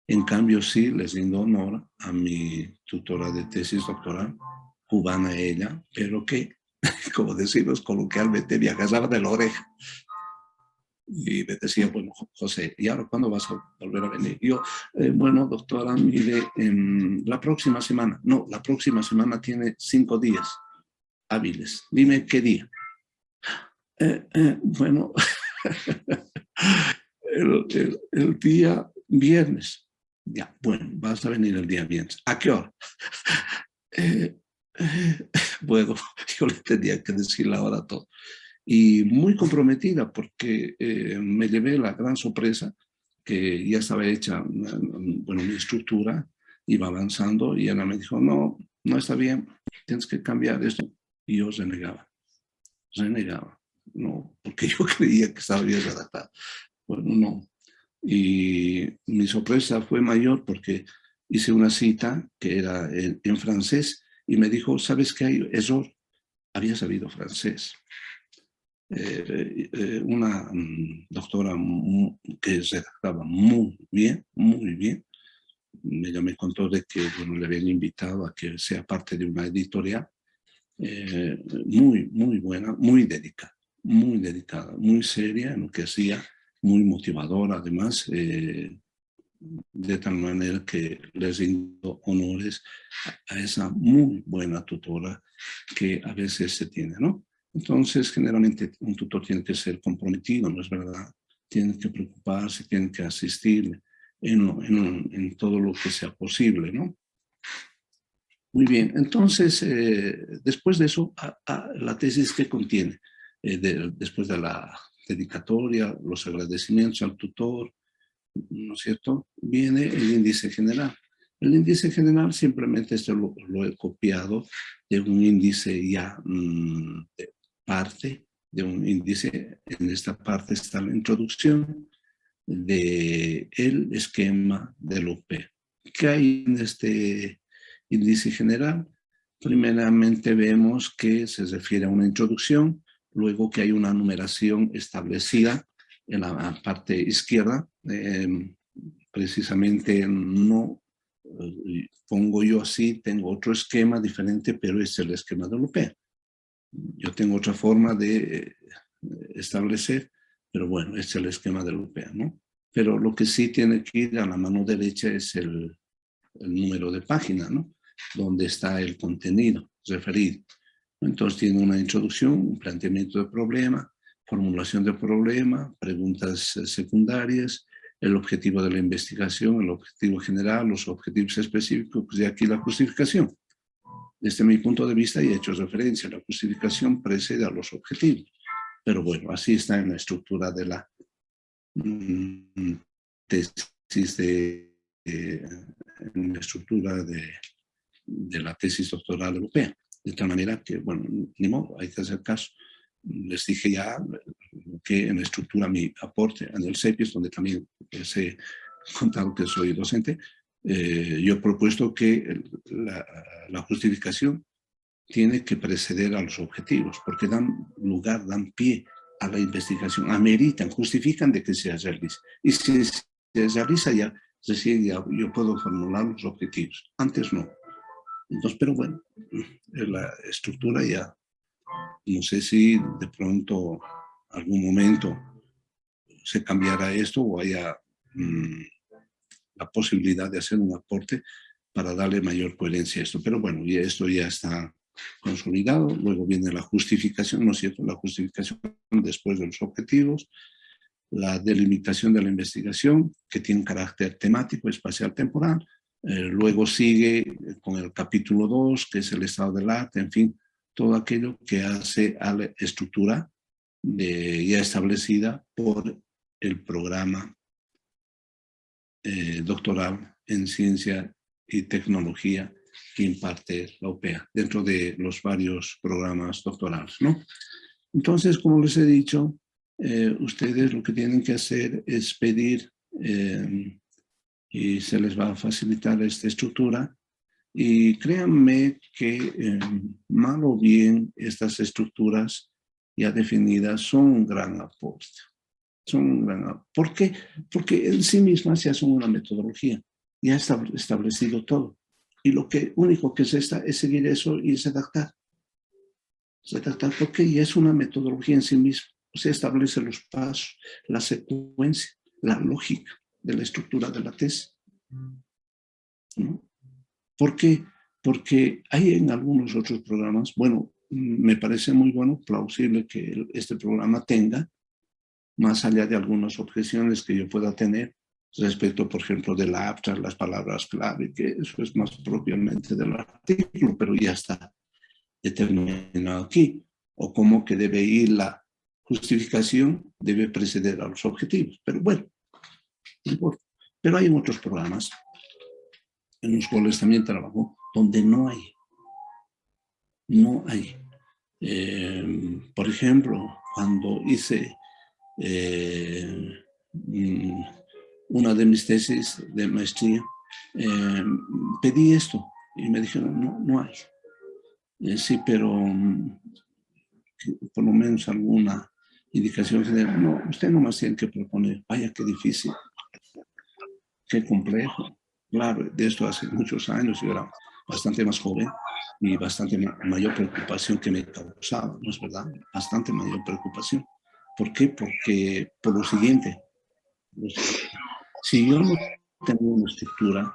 En cambio, sí, les rindo honor a mi tutora de tesis doctoral, cubana ella, pero que, como decimos coloquialmente, me agarraba de la oreja. Y me decía, bueno, José, ¿y ahora cuándo vas a volver a venir? Y yo, bueno, doctora, mire, la próxima semana. No, la próxima semana tiene 5 días hábiles. Dime qué día. Bueno, el día viernes. Ya, bueno, vas a venir el día viernes. ¿A qué hora? Bueno, yo le tenía que decir la hora todo. Y muy comprometida porque me llevé la gran sorpresa que ya estaba hecha, bueno, mi estructura iba avanzando y ella me dijo, no, no está bien, tienes que cambiar esto. Y yo renegaba, no, porque yo creía que estaba bien redactado. Bueno, no. Y mi sorpresa fue mayor porque hice una cita que era en francés y me dijo, ¿sabes qué hay error? Había sabido francés. Una doctora que redactaba muy bien, ella me contó de que bueno, le habían invitado a que sea parte de una editorial muy buena, muy dedicada, muy seria en lo que hacía, muy motivadora además, de tal manera que les rindo honores a esa muy buena tutora que a veces se tiene, ¿no? Entonces, generalmente un tutor tiene que ser comprometido, ¿no es verdad? Tiene que preocuparse, tiene que asistir en todo lo que sea posible, ¿no? Muy bien, entonces, después de eso, la tesis que contiene, después de la dedicatoria, los agradecimientos al tutor, ¿no es cierto? Viene el índice general. El índice general simplemente esto lo he copiado de un índice ya de parte, de un índice. En esta parte está la introducción del esquema del OP. ¿Qué hay en este índice general? Primeramente vemos que se refiere a una introducción, luego que hay una numeración establecida en la parte izquierda, precisamente no pongo yo así, tengo otro esquema diferente, pero es el esquema de OP. Yo tengo otra forma de establecer, pero bueno, este es el esquema de OP, ¿no? Pero lo que sí tiene que ir a la mano derecha es el número de página, ¿no? Donde está el contenido referido. Entonces tiene una introducción, un planteamiento de problema, formulación de problema, preguntas secundarias, el objetivo de la investigación, el objetivo general, los objetivos específicos y aquí la justificación. Desde mi punto de vista, y he hecho referencia, la justificación precede a los objetivos. Pero bueno, así está en la estructura de la tesis en la estructura de la tesis doctoral europea. De tal manera que, bueno, ni modo, hay que hacer caso. Les dije ya que en la estructura mi aporte en el CEPIES, donde también les he contado que soy docente, yo he propuesto que la justificación tiene que preceder a los objetivos, porque dan lugar, dan pie a la investigación, ameritan, justifican de que se realice. Y si se realiza ya, recién ya yo puedo formular los objetivos. Antes no. Entonces, pero bueno, la estructura ya, no sé si de pronto, algún momento, se cambiará esto o haya la posibilidad de hacer un aporte para darle mayor coherencia a esto. Pero bueno, ya esto ya está consolidado. Luego viene la justificación, ¿no es cierto? La justificación después de los objetivos, la delimitación de la investigación, que tiene un carácter temático, espacial, temporal. Luego sigue con el capítulo 2, que es el estado del arte, en fin, todo aquello que hace a la estructura ya establecida por el programa doctoral en ciencia y tecnología que imparte la UPEA dentro de los varios programas doctorales, ¿no? Entonces, como les he dicho, ustedes lo que tienen que hacer es pedir y se les va a facilitar esta estructura. Y créanme que mal o bien estas estructuras ya definidas son un gran aporte. ¿Por qué? Porque en sí mismas ya son una metodología. Ya está establecido todo. Y lo único que es seguir eso y es adaptar. Porque ya es una metodología en sí misma. O sea, establece los pasos, la secuencia, la lógica de la estructura de la tesis, ¿no? ¿Por qué? Porque hay en algunos otros programas, bueno, me parece muy bueno, plausible que este programa tenga, más allá de algunas objeciones que yo pueda tener respecto, por ejemplo, del abstract, las palabras clave, que eso es más propiamente del artículo, pero ya está determinado aquí, o cómo que debe ir la justificación, debe preceder a los objetivos. Pero bueno, no importa. Pero hay otros programas en los cuales también trabajo, donde no hay. Por ejemplo, cuando hice una de mis tesis de maestría, pedí esto y me dijeron, no hay. Sí, pero por lo menos alguna indicación general. No, usted nomás tiene que proponer. Vaya, qué difícil, qué complejo. Claro, de esto hace muchos años, yo era bastante más joven y bastante mayor preocupación que me causaba, ¿no es verdad? Bastante mayor preocupación. ¿Por qué? Porque, por lo siguiente, si yo no tenía una estructura,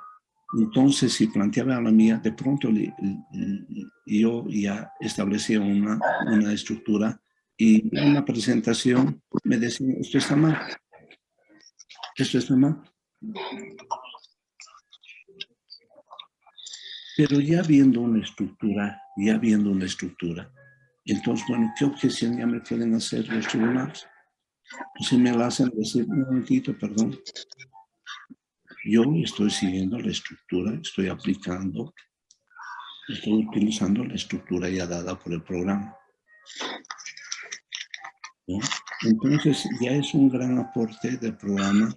entonces si planteaba la mía, de pronto yo ya establecía una estructura y en la presentación me decían, esto está mal, esto está mal. Pero ya viendo una estructura, entonces, bueno, ¿qué objeción ya me pueden hacer los tribunales? Si me la hacen decir, un momentito, perdón, yo estoy siguiendo la estructura, estoy utilizando la estructura ya dada por el programa, ¿no? Entonces, ya es un gran aporte del programa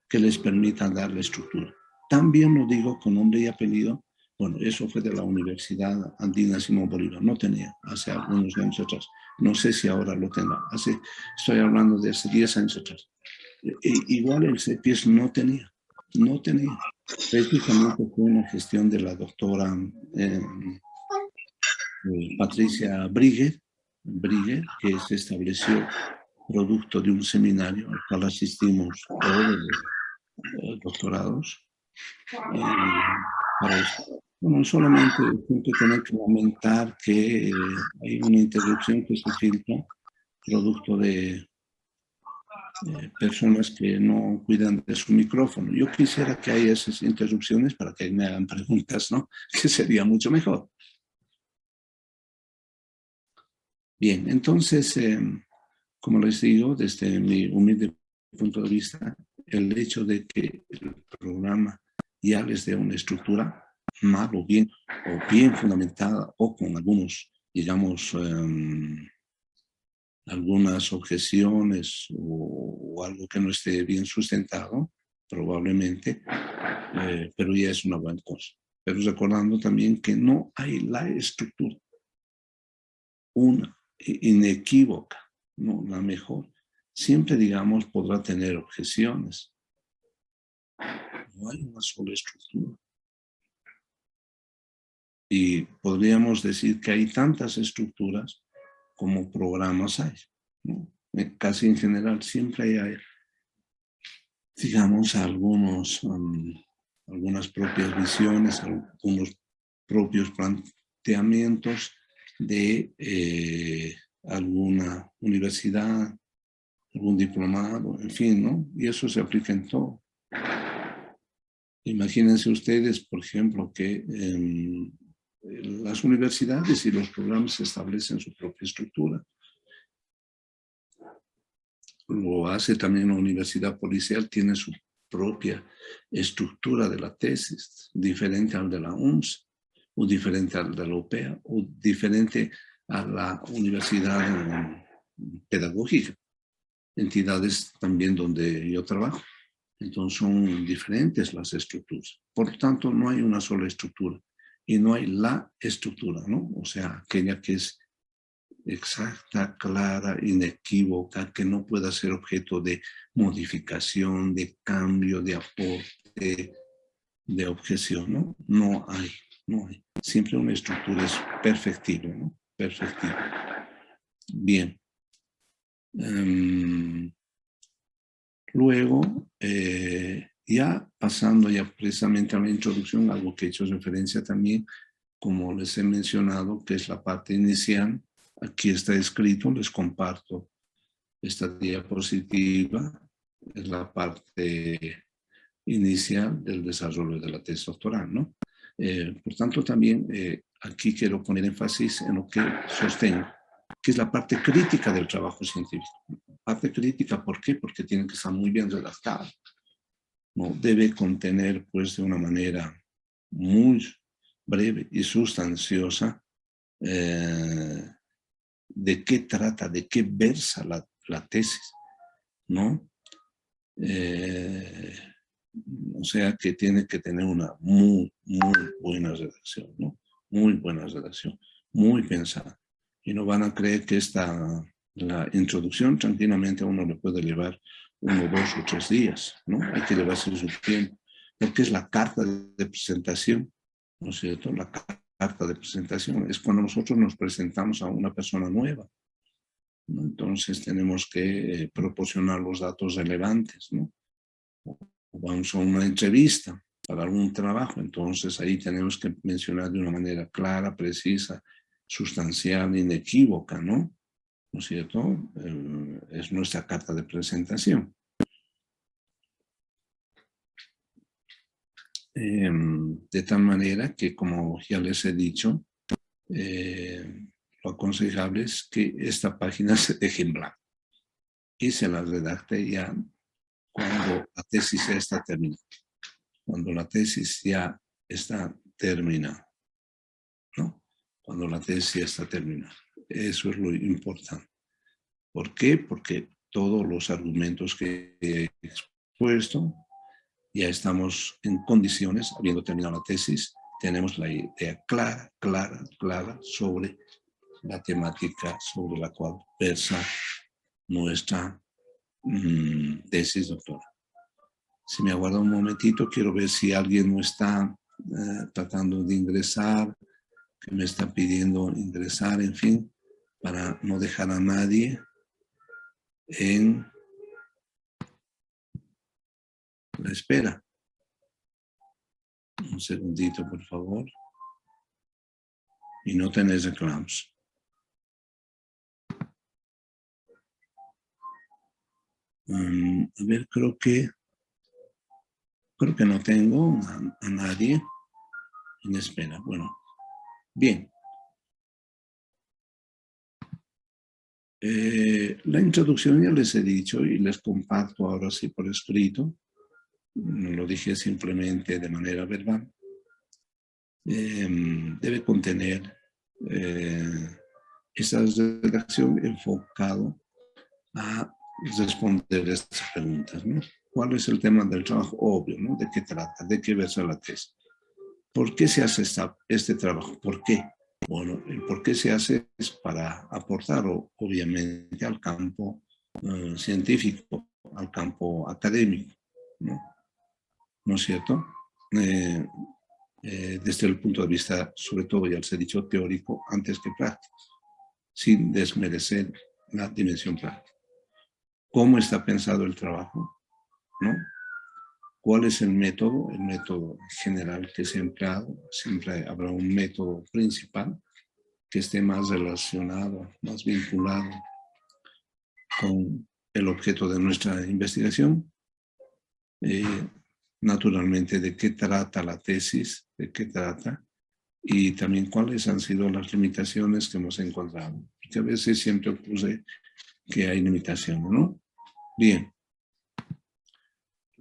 que les permita dar la estructura. También lo digo con nombre y apellido. Bueno, eso fue de la Universidad Andina Simón Bolívar. No tenía hace algunos años atrás. No sé si ahora lo tendrá. Estoy hablando de hace 10 años atrás. Igual el CEPIES no tenía. Precisamente fue una gestión de la doctora Patricia Briguer, que se estableció producto de un seminario al cual asistimos todos los doctorados. Para eso. Bueno, solamente siempre tener que lamentar que hay una interrupción que se filtra, producto de personas que no cuidan de su micrófono. Yo quisiera que haya esas interrupciones para que me hagan preguntas, ¿no? Que sería mucho mejor. Bien, entonces, como les digo, desde mi humilde punto de vista, el hecho de que el programa ya les dé una estructura mal o bien fundamentada o con algunos, digamos, algunas objeciones o algo que no esté bien sustentado, probablemente, pero ya es una buena cosa. Pero recordando también que no hay la estructura, una inequívoca, no la mejor. Siempre, digamos, podrá tener objeciones. No hay una sola estructura. Y podríamos decir que hay tantas estructuras como programas hay, ¿no? Casi en general siempre hay, digamos, algunas propias visiones, algunos propios planteamientos de alguna universidad, algún diplomado, en fin, ¿no? Y eso se aplica en todo. Imagínense ustedes, por ejemplo, que las universidades y los programas establecen su propia estructura. Lo hace también la universidad policial, tiene su propia estructura de la tesis, diferente al de la UNS, o diferente al de la UPEA, o diferente a la universidad pedagógica, entidades también donde yo trabajo. Entonces son diferentes las estructuras. Por lo tanto, no hay una sola estructura y no hay la estructura, ¿no? O sea, aquella que es exacta, clara, inequívoca, que no pueda ser objeto de modificación, de cambio, de aporte, de objeción, ¿no? No hay. Siempre una estructura es perfectible, ¿no? Perfectible. Bien. Luego, ya pasando ya precisamente a la introducción, algo que he hecho referencia también, como les he mencionado, que es la parte inicial. Aquí está escrito, les comparto esta diapositiva, es la parte inicial del desarrollo de la tesis doctoral, ¿no? Por tanto, también aquí quiero poner énfasis en lo que sostengo, que es la parte crítica del trabajo científico. Parte crítica, ¿por qué? Porque tiene que estar muy bien redactada, ¿no? Debe contener, pues, de una manera muy breve y sustanciosa de qué trata, de qué versa la tesis, ¿no? O sea que tiene que tener una muy buena redacción, ¿no? Muy buena redacción, muy pensada. Y no van a creer que la introducción tranquilamente a uno le puede llevar 1, 2 o 3 días, ¿no? Hay que llevarse su tiempo, porque es la carta de presentación, ¿no es cierto? La carta de presentación es cuando nosotros nos presentamos a una persona nueva, ¿no? Entonces tenemos que proporcionar los datos relevantes, ¿no? Vamos a una entrevista para algún trabajo, entonces ahí tenemos que mencionar de una manera clara, precisa, sustancial, inequívoca, ¿no? ¿No es cierto? Es nuestra carta de presentación. De tal manera que, como ya les he dicho, lo aconsejable es que esta página se deje en blanco y se la redacte ya cuando la tesis ya está terminada. Cuando la tesis ya está terminada, ¿no? Cuando la tesis ya está terminada. Eso es lo importante. ¿Por qué? Porque todos los argumentos que he expuesto, ya estamos en condiciones, habiendo terminado la tesis, tenemos la idea clara sobre la temática sobre la cual versa nuestra tesis doctoral. Si me aguarda un momentito, quiero ver si alguien no está tratando de ingresar, que me está pidiendo ingresar, en fin, para no dejar a nadie en la espera. Un segundito, por favor. Y no tenés reclamos. A ver, creo que no tengo a nadie en espera. Bueno, bien. La introducción ya les he dicho y les comparto ahora sí por escrito. No lo dije simplemente de manera verbal. Debe contener esa redacción enfocado a responder estas preguntas, ¿no? ¿Cuál es el tema del trabajo? Obvio, ¿no? ¿De qué trata? ¿De qué versa la tesis? ¿Por qué se hace este trabajo? ¿Por qué? Bueno, el por qué se hace es para aportar, obviamente, al campo científico, al campo académico, ¿no? ¿No es cierto? Desde el punto de vista, sobre todo, ya les he dicho, teórico antes que práctico, sin desmerecer la dimensión práctica. ¿Cómo está pensado el trabajo? ¿No? ¿Cuál es el método? El método general que se ha empleado. Siempre habrá un método principal que esté más relacionado, más vinculado con el objeto de nuestra investigación. Naturalmente, de qué trata la tesis, de qué trata, y también cuáles han sido las limitaciones que hemos encontrado. Porque a veces siempre ocurre que hay limitaciones, ¿no? Bien.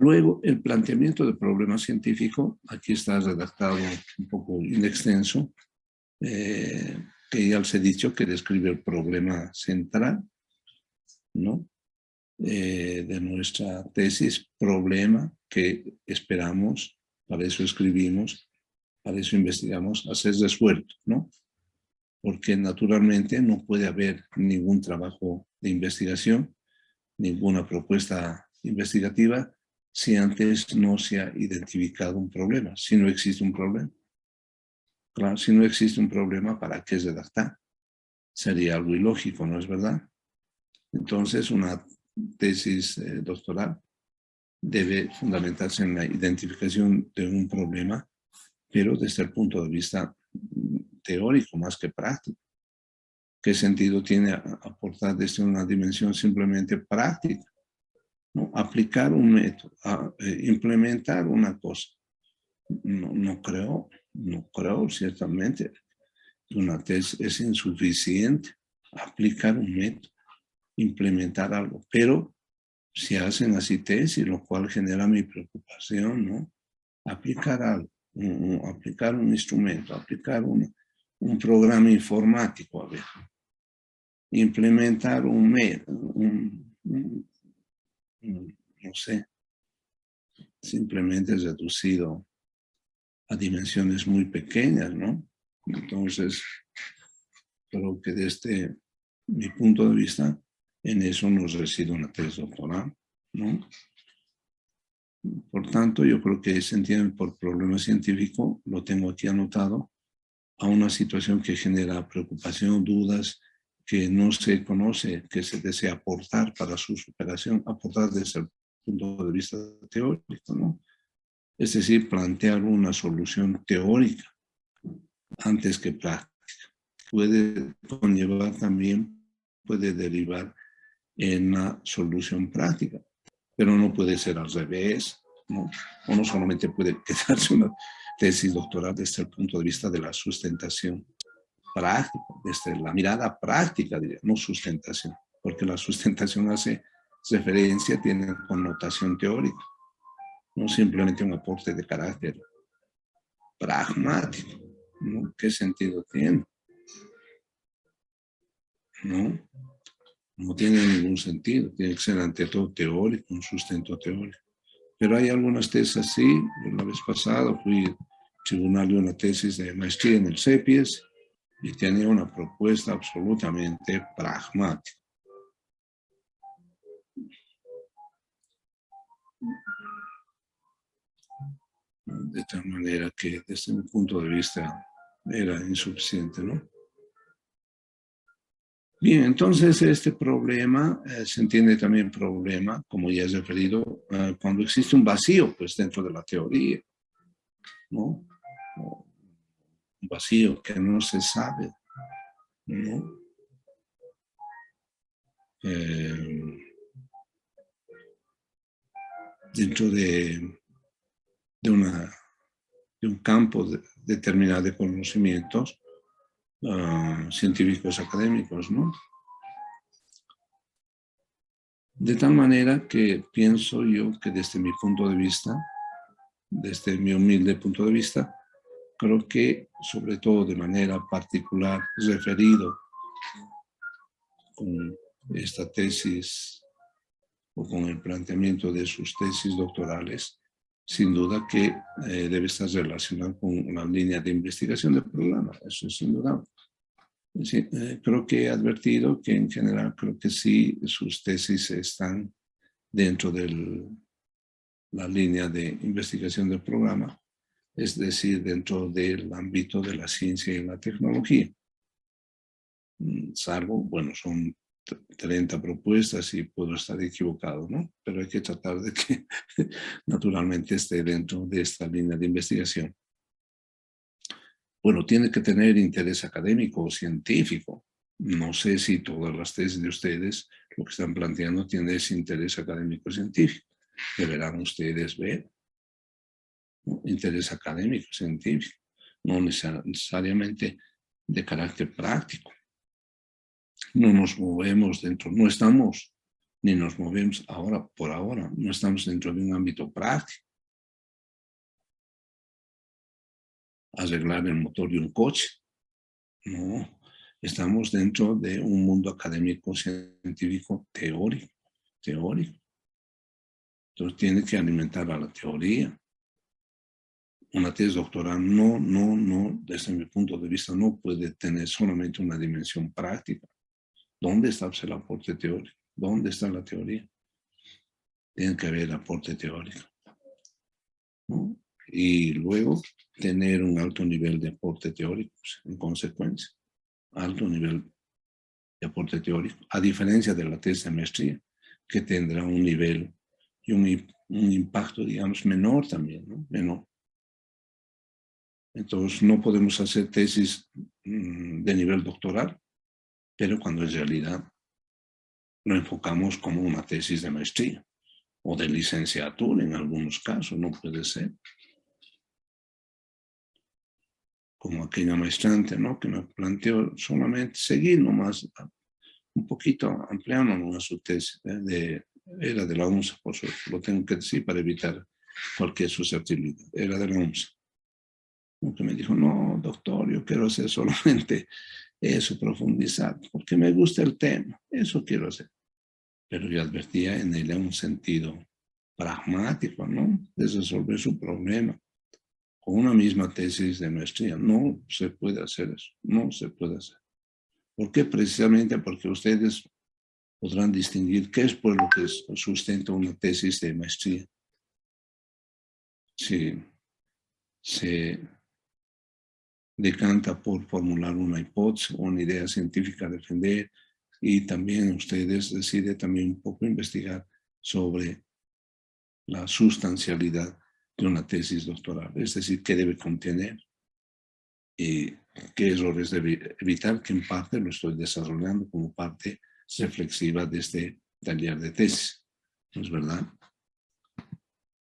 Luego, el planteamiento del problema científico, aquí está redactado un poco in extenso, que ya les he dicho que describe el problema central, ¿no? De nuestra tesis, problema que esperamos, para eso escribimos, para eso investigamos, hacer resuelto, ¿no? Porque naturalmente no puede haber ningún trabajo de investigación, ninguna propuesta investigativa, si antes no se ha identificado un problema, si no existe un problema. Claro, si no existe un problema, ¿para qué redactar? Sería algo ilógico, ¿no es verdad? Entonces, una tesis doctoral debe fundamentarse en la identificación de un problema, pero desde el punto de vista teórico más que práctico. ¿Qué sentido tiene aportar desde una dimensión simplemente práctica? ¿No? Aplicar un método, implementar una cosa. No creo ciertamente. Una tesis es insuficiente. Aplicar un método, implementar algo, pero si hacen así tesis, lo cual genera mi preocupación, ¿no? Aplicar algo, aplicar un instrumento, aplicar un programa informático, a ver, implementar un método, no sé, simplemente reducido a dimensiones muy pequeñas, ¿no? Entonces, creo que desde mi punto de vista, en eso no reside una tesis doctoral, ¿no? Por tanto, yo creo que se entiende por problema científico, lo tengo aquí anotado, a una situación que genera preocupación, dudas, que no se conoce, que se desea aportar para su superación, aportar desde el punto de vista teórico, ¿no? Es decir, plantear una solución teórica antes que práctica. Puede conllevar también, puede derivar en una solución práctica, pero no puede ser al revés, ¿no? O no solamente puede quedarse una tesis doctoral desde el punto de vista de la sustentación práctica, desde la mirada práctica, diría, no sustentación, porque la sustentación hace referencia, tiene connotación teórica, no simplemente un aporte de carácter pragmático, ¿no? ¿Qué sentido tiene? ¿No? No tiene ningún sentido, tiene que ser ante todo teórico, un sustento teórico. Pero hay algunas tesis así. La vez pasada fui al tribunal de una tesis de maestría en el CEPIES y tenía una propuesta absolutamente pragmática. De tal manera que desde mi punto de vista era insuficiente, ¿no? Bien, entonces este problema, se entiende también problema, como ya he referido, cuando existe un vacío, pues dentro de la teoría, ¿no? Un vacío que no se sabe, ¿no? Dentro de un campo determinado de conocimientos científicos académicos, ¿no? De tal manera que pienso yo que desde mi punto de vista, desde mi humilde punto de vista, creo que sobre todo de manera particular referido con esta tesis o con el planteamiento de sus tesis doctorales, sin duda que debe estar relacionado con una línea de investigación del programa, eso es indudable. Sí, creo que he advertido que en general creo que sí sus tesis están dentro de la línea de investigación del programa, es decir, dentro del ámbito de la ciencia y la tecnología. Salvo, bueno, son 30 propuestas y puedo estar equivocado, ¿no? Pero hay que tratar de que naturalmente esté dentro de esta línea de investigación. Bueno, tiene que tener interés académico o científico. No sé si todas las tesis de ustedes, lo que están planteando, tiene ese interés académico o científico. Deberán ustedes ver, ¿no? Interés académico, científico, no necesariamente de carácter práctico. No nos movemos dentro, no estamos ni nos movemos ahora, por ahora, no estamos dentro de un ámbito práctico. Arreglar el motor de un coche. No, estamos dentro de un mundo académico, científico, teórico. Entonces tiene que alimentar a la teoría. Una tesis doctoral no, desde mi punto de vista, no puede tener solamente una dimensión práctica. ¿Dónde está el aporte teórico? ¿Dónde está la teoría? Tiene que haber aporte teórico, ¿no? Y luego tener un alto nivel de aporte teórico, en consecuencia. Alto nivel de aporte teórico, a diferencia de la tesis de maestría, que tendrá un nivel y un impacto, digamos, menor también, ¿no? Menor. Entonces, no podemos hacer tesis de nivel doctoral, pero cuando en realidad lo enfocamos como una tesis de maestría o de licenciatura en algunos casos, no puede ser. Como aquella maestrante, ¿no? Que me planteó solamente seguir nomás, un poquito ampliando nomás su tesis, era de la UNSA, por suerte, lo tengo que decir para evitar cualquier susceptibilidad, era de la UNSA. Que me dijo, no, doctor, yo quiero hacer solamente eso, profundizar, porque me gusta el tema, eso quiero hacer. Pero yo advertía en ella un sentido pragmático, ¿no? De resolver su problema. Con una misma tesis de maestría, no se puede hacer eso, no se puede hacer. ¿Por qué? Precisamente porque ustedes podrán distinguir qué es por lo que sustenta una tesis de maestría. Si se decanta por formular una hipótesis o una idea científica a defender, y también ustedes deciden también un poco investigar sobre la sustancialidad de una tesis doctoral, es decir, qué debe contener y qué errores debe evitar, que en parte lo estoy desarrollando como parte reflexiva de este taller de tesis, ¿no es verdad?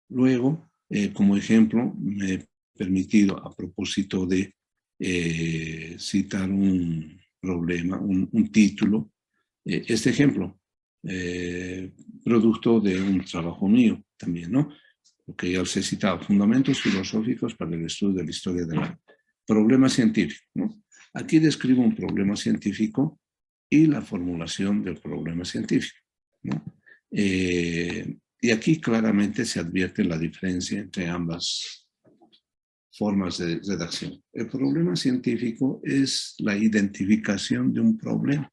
Luego, como ejemplo, me he permitido, a propósito de citar un problema, un título, este ejemplo, producto de un trabajo mío también, ¿no? Porque ya os he citado, fundamentos filosóficos para el estudio de la historia del arte. Problema científico, ¿no? Aquí describo un problema científico y la formulación del problema científico, ¿no? Y aquí claramente se advierte la diferencia entre ambas formas de redacción. El problema científico es la identificación de un problema.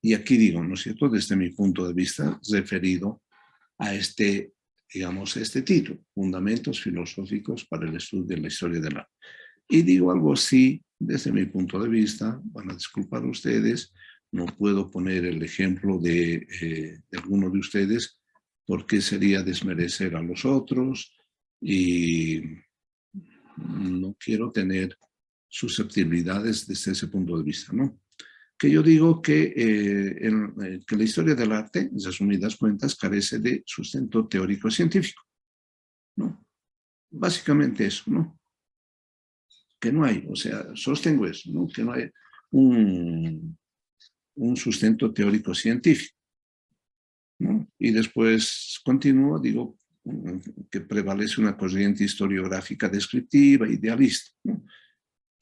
Y aquí digo, ¿no es cierto?, desde mi punto de vista, referido a este, digamos, este título, Fundamentos Filosóficos para el Estudio de la Historia del Arte. Y digo algo así, desde mi punto de vista, van a disculpar ustedes, no puedo poner el ejemplo de alguno de ustedes porque sería desmerecer a los otros y no quiero tener susceptibilidades desde ese punto de vista, ¿no? Que yo digo que la historia del arte, en resumidas cuentas, carece de sustento teórico-científico, ¿no? Básicamente eso, ¿no? Que no hay, o sea, sostengo eso, ¿no? Que no hay un sustento teórico-científico, ¿no? Y después continúo, digo, que prevalece una corriente historiográfica descriptiva, idealista, ¿no?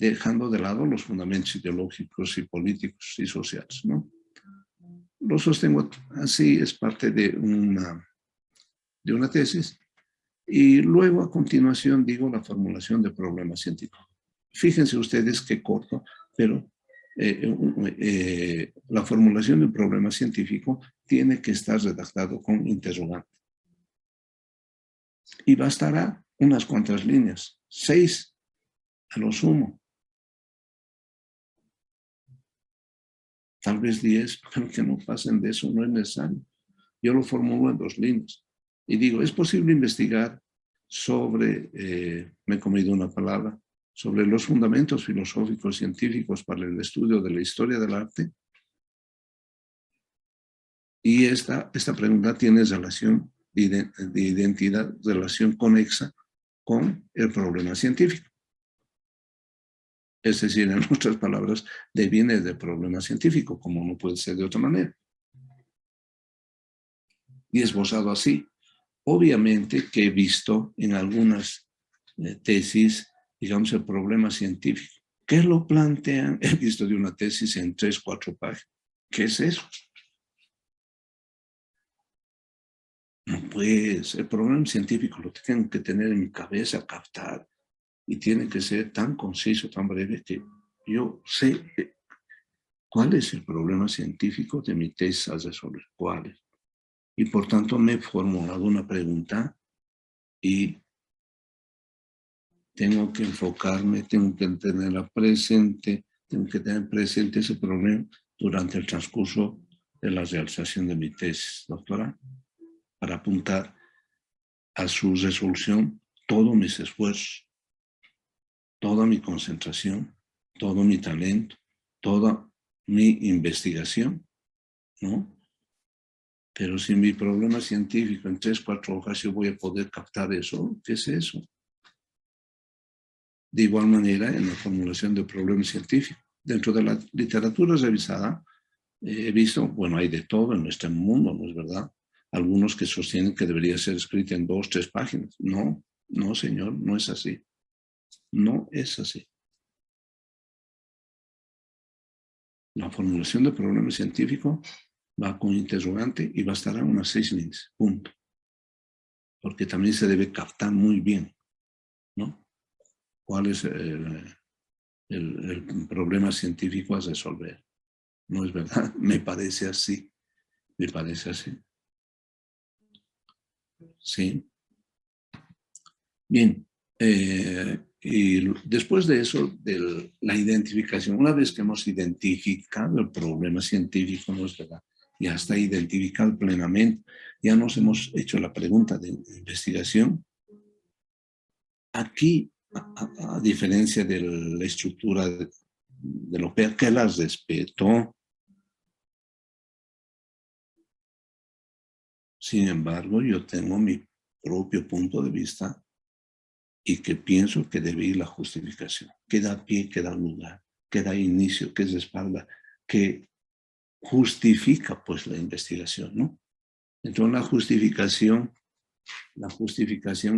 Dejando de lado los fundamentos ideológicos y políticos y sociales, ¿no? Lo sostengo así, es parte de una tesis. Y luego, a continuación, digo la formulación de problemas científicos. Fíjense ustedes qué corto, pero la formulación de un problema científico tiene que estar redactado con interrogante. Y bastará unas cuantas líneas, 6 a lo sumo. Tal vez 10, pero que no pasen de eso, no es necesario. Yo lo formulo en 2 líneas. Y digo, ¿es posible investigar sobre, me he comido una palabra, sobre los fundamentos filosóficos científicos para el estudio de la historia del arte? Y esta pregunta tiene relación de identidad, relación conexa con el problema científico. Es decir, en otras palabras, deviene del problema científico, como no puede ser de otra manera. y esbozado así. Obviamente que he visto en algunas tesis, digamos, el problema científico. ¿Qué lo plantean? He visto de una tesis en 3, 4 páginas. ¿Qué es eso? No, pues, el problema científico lo tengo que tener en mi cabeza, captar, y tiene que ser tan conciso, tan breve, que yo sé cuál es el problema científico de mi tesis a resolver, cuál es. Y por tanto me he formulado una pregunta y tengo que enfocarme, tengo que tenerla presente, tengo que tener presente ese problema durante el transcurso de la realización de mi tesis doctoral, para apuntar a su resolución todos mis esfuerzos, toda mi concentración, todo mi talento, toda mi investigación, ¿no? Pero si mi problema científico en 3, 4 hojas yo voy a poder captar eso, ¿qué es eso? De igual manera, en la formulación de problemas científicos. Dentro de la literatura revisada, he visto, bueno, hay de todo en este mundo, ¿no es verdad? Algunos que sostienen que debería ser escrita en 2, 3 páginas. No, no, señor, no es así. No es así. La formulación de problemas científicos va con interrogante y bastará unas 6 líneas, punto. Porque también se debe captar muy bien, ¿no? ¿Cuál es el problema científico a resolver? ¿No es verdad? Me parece así. Me parece así. Sí. Bien. Y después de eso, de la identificación, una vez que hemos identificado el problema científico, ¿no es verdad? Ya está identificado plenamente. Ya nos hemos hecho la pregunta de investigación. Aquí, a diferencia de la estructura de lo que la respeto, sin embargo, yo tengo mi propio punto de vista y que pienso que debe ir la justificación, que da pie, que da lugar, que da inicio, que respalda, que justifica pues la investigación, ¿no? Entonces la justificación,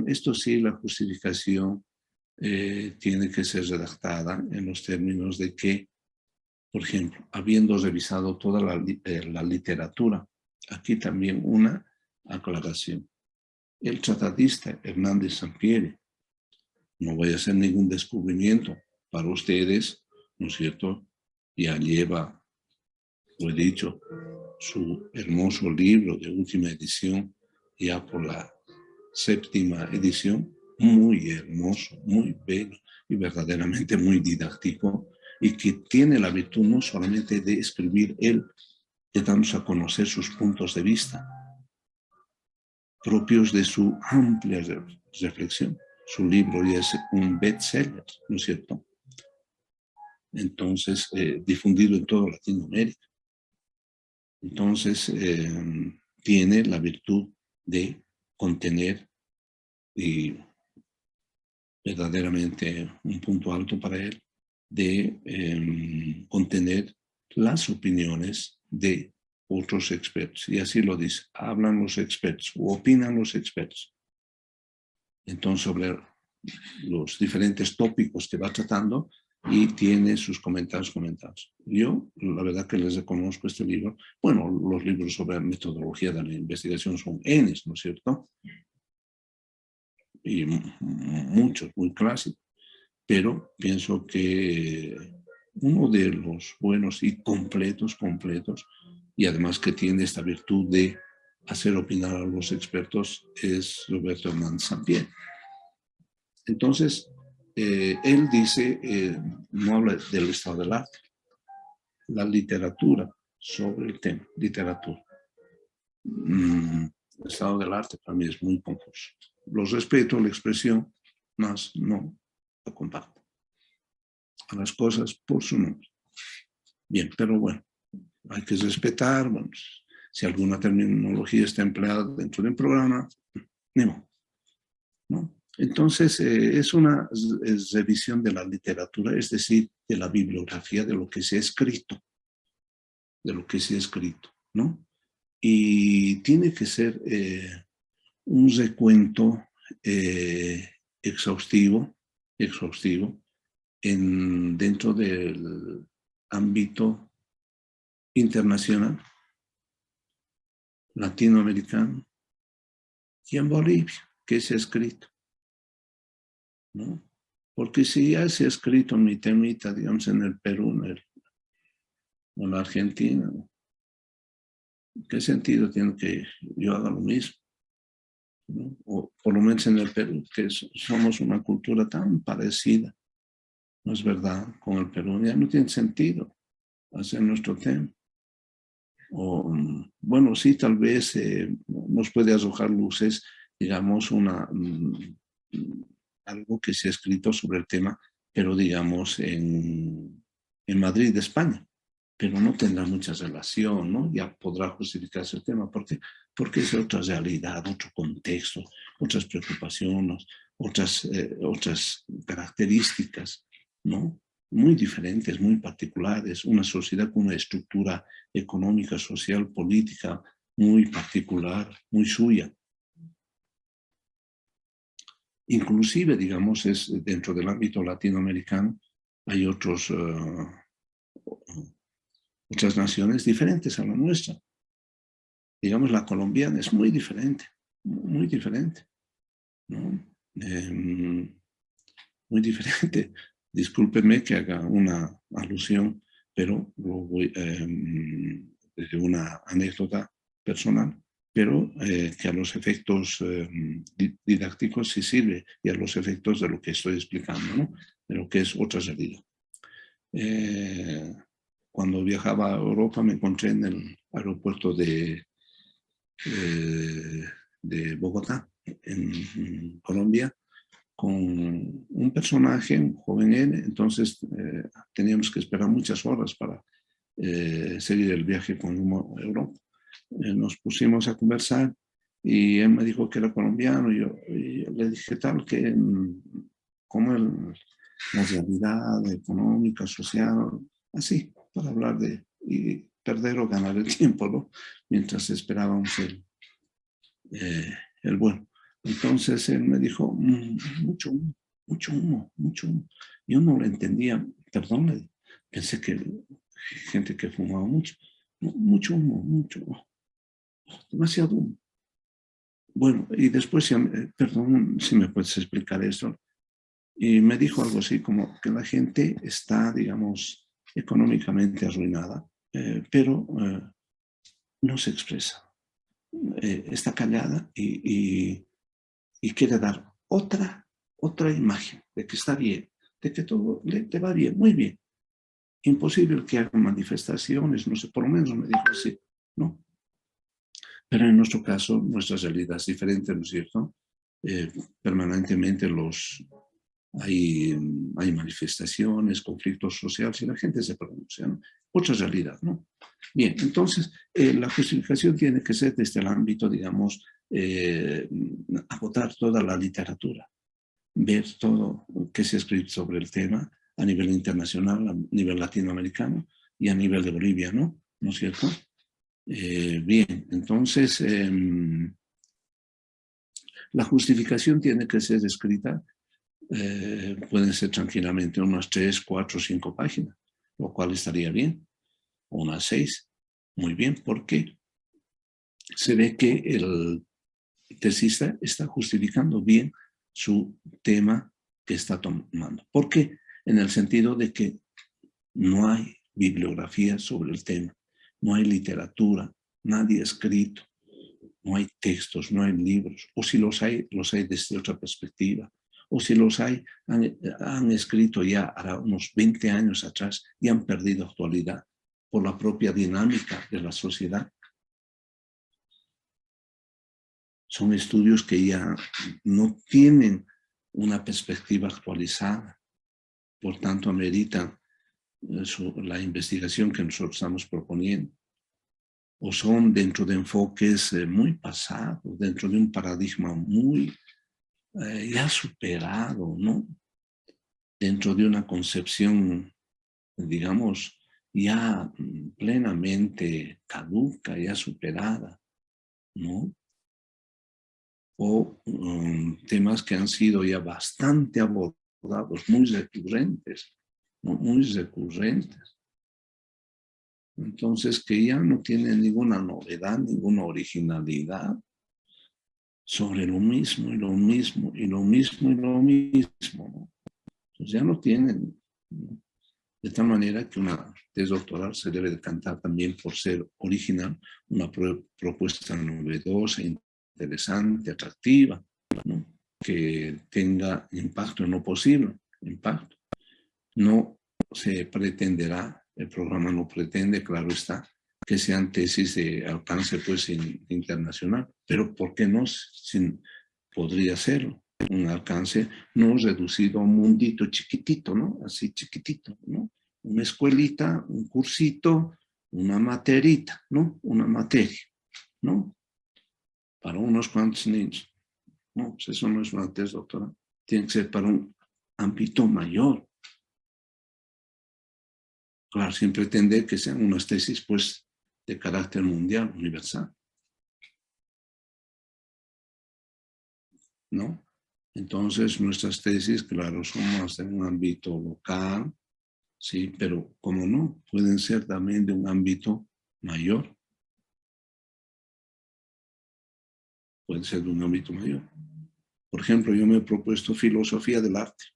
esto sí, la justificación tiene que ser redactada en los términos de que, por ejemplo, habiendo revisado toda la literatura, aquí también una aclaración. El tratadista Hernández Sampieri, no voy a hacer ningún descubrimiento para ustedes, ¿no es cierto? Ya lleva, lo he dicho, su hermoso libro de última edición, ya por la 7ª edición, muy hermoso, muy bello y verdaderamente muy didáctico, y que tiene la virtud no solamente de escribir él, de darnos a conocer sus puntos de vista, propios de su amplia reflexión. Su libro ya es un bestseller, ¿no es cierto? Entonces, difundido en toda Latinoamérica. Entonces, tiene la virtud de contener, y verdaderamente un punto alto para él, de contener las opiniones de otros expertos. Y así lo dice, hablan los expertos o opinan los expertos. Entonces, sobre los diferentes tópicos que va tratando, y tiene sus comentarios comentados. Yo, la verdad que les reconozco este libro. Bueno, los libros sobre metodología de la investigación son N, ¿no es cierto? Y muchos, muy clásicos. Pero pienso que uno de los buenos y completos, y además que tiene esta virtud de hacer opinar a los expertos, es Roberto Hernández Sampieri. Entonces, él dice, no habla del estado del arte, la literatura sobre el tema, literatura. El estado del arte para mí es muy confuso. Los respeto, la expresión, más no la comparto. A las cosas por su nombre. Bien, pero bueno, hay que respetar, bueno, si alguna terminología está empleada dentro de un programa, ¿no? Entonces, es una revisión de la literatura, es decir, de la bibliografía, de lo que se ha escrito, ¿no? y tiene que ser un recuento exhaustivo dentro del ámbito internacional, latinoamericano y en Bolivia, que se ha escrito, ¿no? Porque si ya se ha escrito mi temita, digamos, en el Perú, o en la Argentina, ¿qué sentido tiene que yo haga lo mismo? ¿No? O por lo menos en el Perú, que somos una cultura tan parecida, ¿no es verdad? Con el Perú ya no tiene sentido hacer nuestro tema. O, bueno, sí, tal vez nos puede arrojar luces, digamos, algo que se ha escrito sobre el tema, pero digamos en Madrid, España, pero no tendrá mucha relación, ¿no? Ya podrá justificarse el tema. ¿Por qué? Porque es otra realidad, otro contexto, otras preocupaciones, otras características, ¿no? Muy diferentes, muy particulares, una sociedad con una estructura económica, social, política muy particular, muy suya. Inclusive, digamos, es dentro del ámbito latinoamericano, hay otras naciones diferentes a la nuestra. Digamos, la colombiana es muy diferente, ¿no? Muy diferente. Discúlpeme que haga una alusión, pero desde una anécdota personal, pero que a los efectos didácticos sí sirve y a los efectos de lo que estoy explicando, ¿no? De lo que es otra realidad. Cuando viajaba a Europa me encontré en el aeropuerto de Bogotá, en Colombia, con un personaje, un joven él, entonces teníamos que esperar muchas horas para seguir el viaje con Europa. Nos pusimos a conversar y él me dijo que era colombiano y yo le dije tal que como la realidad económica, social, así, para hablar y perder o ganar el tiempo, ¿no? Mientras esperábamos el vuelo. Entonces él me dijo, mucho humo. Yo no lo entendía, perdón, pensé que gente que fumaba mucho. Mucho humo, demasiado humo. Bueno, y después, perdón si me puedes explicar esto, y me dijo algo así como que la gente está, digamos, económicamente arruinada, pero no se expresa. Está callada y quiere dar otra imagen de que está bien, de que todo te va bien, muy bien. Imposible que hagan manifestaciones, no sé, por lo menos me dijo así, ¿no? Pero en nuestro caso, nuestra realidad es diferente, ¿no es cierto? Permanentemente hay manifestaciones, conflictos sociales y la gente se pronuncia, ¿no? Otra realidad, ¿no? Bien, entonces la justificación tiene que ser desde el ámbito, digamos, agotar toda la literatura, ver todo que se ha escrito sobre el tema a nivel internacional, a nivel latinoamericano y a nivel de Bolivia, ¿no? ¿No es cierto? Bien, entonces la justificación tiene que ser escrita, pueden ser tranquilamente unas 3, 4, 5 páginas, lo cual estaría bien, o unas 6, muy bien, porque se ve que el tesista está justificando bien su tema que está tomando. ¿Por qué? En el sentido de que no hay bibliografía sobre el tema, no hay literatura, nadie ha escrito, no hay textos, no hay libros, o si los hay desde otra perspectiva, o si los hay, han escrito ya hará unos 20 años atrás y han perdido actualidad por la propia dinámica de la sociedad. Son estudios que ya no tienen una perspectiva actualizada, por tanto ameritan la investigación que nosotros estamos proponiendo. O son dentro de enfoques muy pasados, dentro de un paradigma muy ya superado, ¿no? Dentro de una concepción, digamos, ya plenamente caduca, ya superada, ¿no? O temas que han sido ya bastante abordados, muy recurrentes, ¿no? Muy recurrentes. Entonces, que ya no tiene ninguna novedad, ninguna originalidad sobre lo mismo y lo mismo y lo mismo y lo mismo, ¿no? Entonces ya no tienen, ¿no? De tal manera que una tesis doctoral se debe decantar también por ser original, una propuesta novedosa, interesante, atractiva, ¿no? Que tenga impacto en lo posible, impacto. No se pretenderá, el programa no pretende, claro está, que sean tesis de alcance pues internacional, pero ¿por qué no? Podría serlo, un alcance no reducido a un mundito chiquitito, ¿no? Así chiquitito, ¿no? Una escuelita, un cursito, una materita, ¿no? Una materia, ¿no? Para unos cuantos niños. No, pues eso no es una tesis doctoral. Tiene que ser para un ámbito mayor. Claro, sin pretender que sean unas tesis, pues, de carácter mundial, universal. ¿No? Entonces, nuestras tesis, claro, son más de un ámbito local, sí, pero como no, pueden ser también de un ámbito mayor. Pueden ser de un ámbito mayor. Por ejemplo, yo me he propuesto filosofía del arte.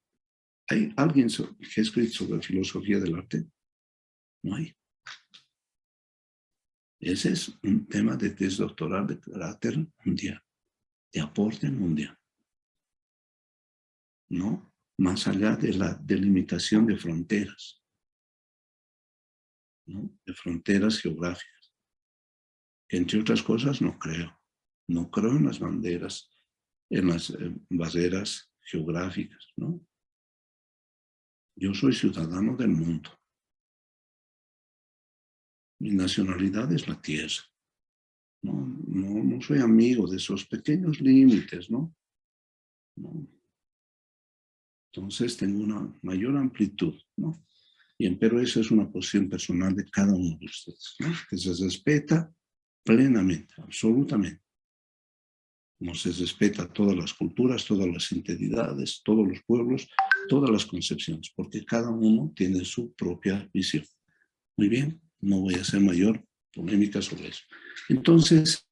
¿Hay alguien que ha escrito sobre filosofía del arte? No hay. Ese es un tema de tesis doctoral de carácter mundial, de aporte mundial, ¿no? Más allá de la delimitación de fronteras, ¿no? De fronteras geográficas. Entre otras cosas, no creo. No creo en las banderas, en las barreras geográficas, ¿no? Yo soy ciudadano del mundo. Mi nacionalidad es la tierra. No soy amigo de esos pequeños límites, ¿no? No. Entonces tengo una mayor amplitud, ¿no? Bien, pero esa es una posición personal de cada uno de ustedes, ¿no? Que se respeta plenamente, absolutamente. Como se respeta todas las culturas, todas las integridades, todos los pueblos, todas las concepciones, porque cada uno tiene su propia visión. Muy bien, no voy a hacer mayor polémica sobre eso. Entonces,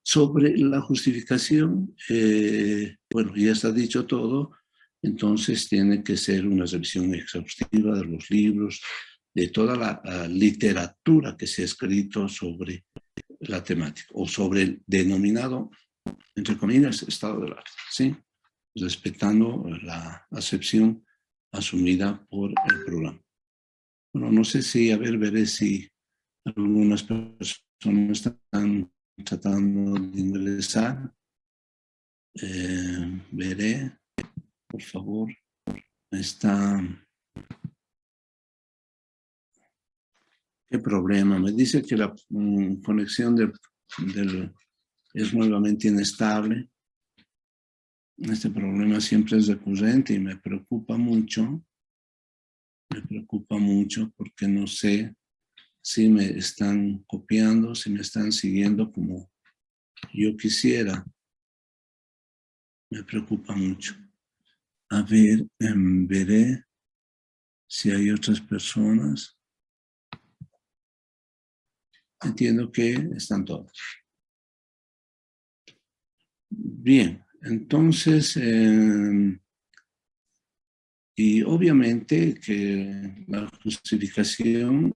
sobre la justificación, bueno, ya está dicho todo, entonces tiene que ser una revisión exhaustiva de los libros, de toda la literatura que se ha escrito sobre la temática, o sobre el denominado, entre comillas, estado del arte, ¿sí? Respetando la acepción asumida por el programa. Bueno, no sé si, a ver, veré si algunas personas están tratando de ingresar. Veré, por favor, está... ¿Qué problema? Me dice que la conexión es nuevamente inestable. Este problema siempre es recurrente y me preocupa mucho. Me preocupa mucho porque no sé si me están copiando, si me están siguiendo como yo quisiera. Me preocupa mucho. A ver, veré si hay otras personas. Entiendo que están todos. Bien, entonces, y obviamente que la justificación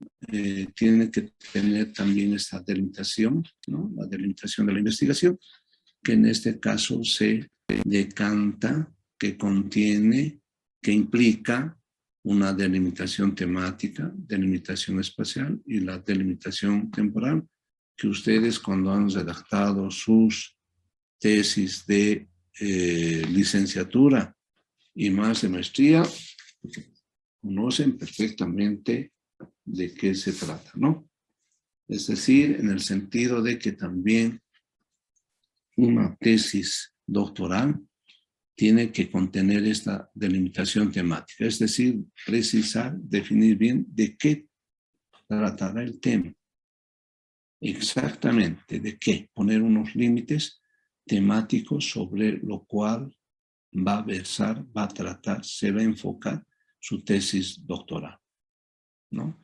tiene que tener también esta delimitación, ¿no? La delimitación de la investigación, que en este caso se decanta, que contiene, que implica una delimitación temática, delimitación espacial y la delimitación temporal, que ustedes cuando han redactado sus tesis de licenciatura y más de maestría, conocen perfectamente de qué se trata, ¿no? Es decir, en el sentido de que también una tesis doctoral tiene que contener esta delimitación temática, es decir, precisar, definir bien de qué tratará el tema. Exactamente, de qué, poner unos límites temáticos sobre lo cual va a versar, va a tratar, se va a enfocar su tesis doctoral, ¿no?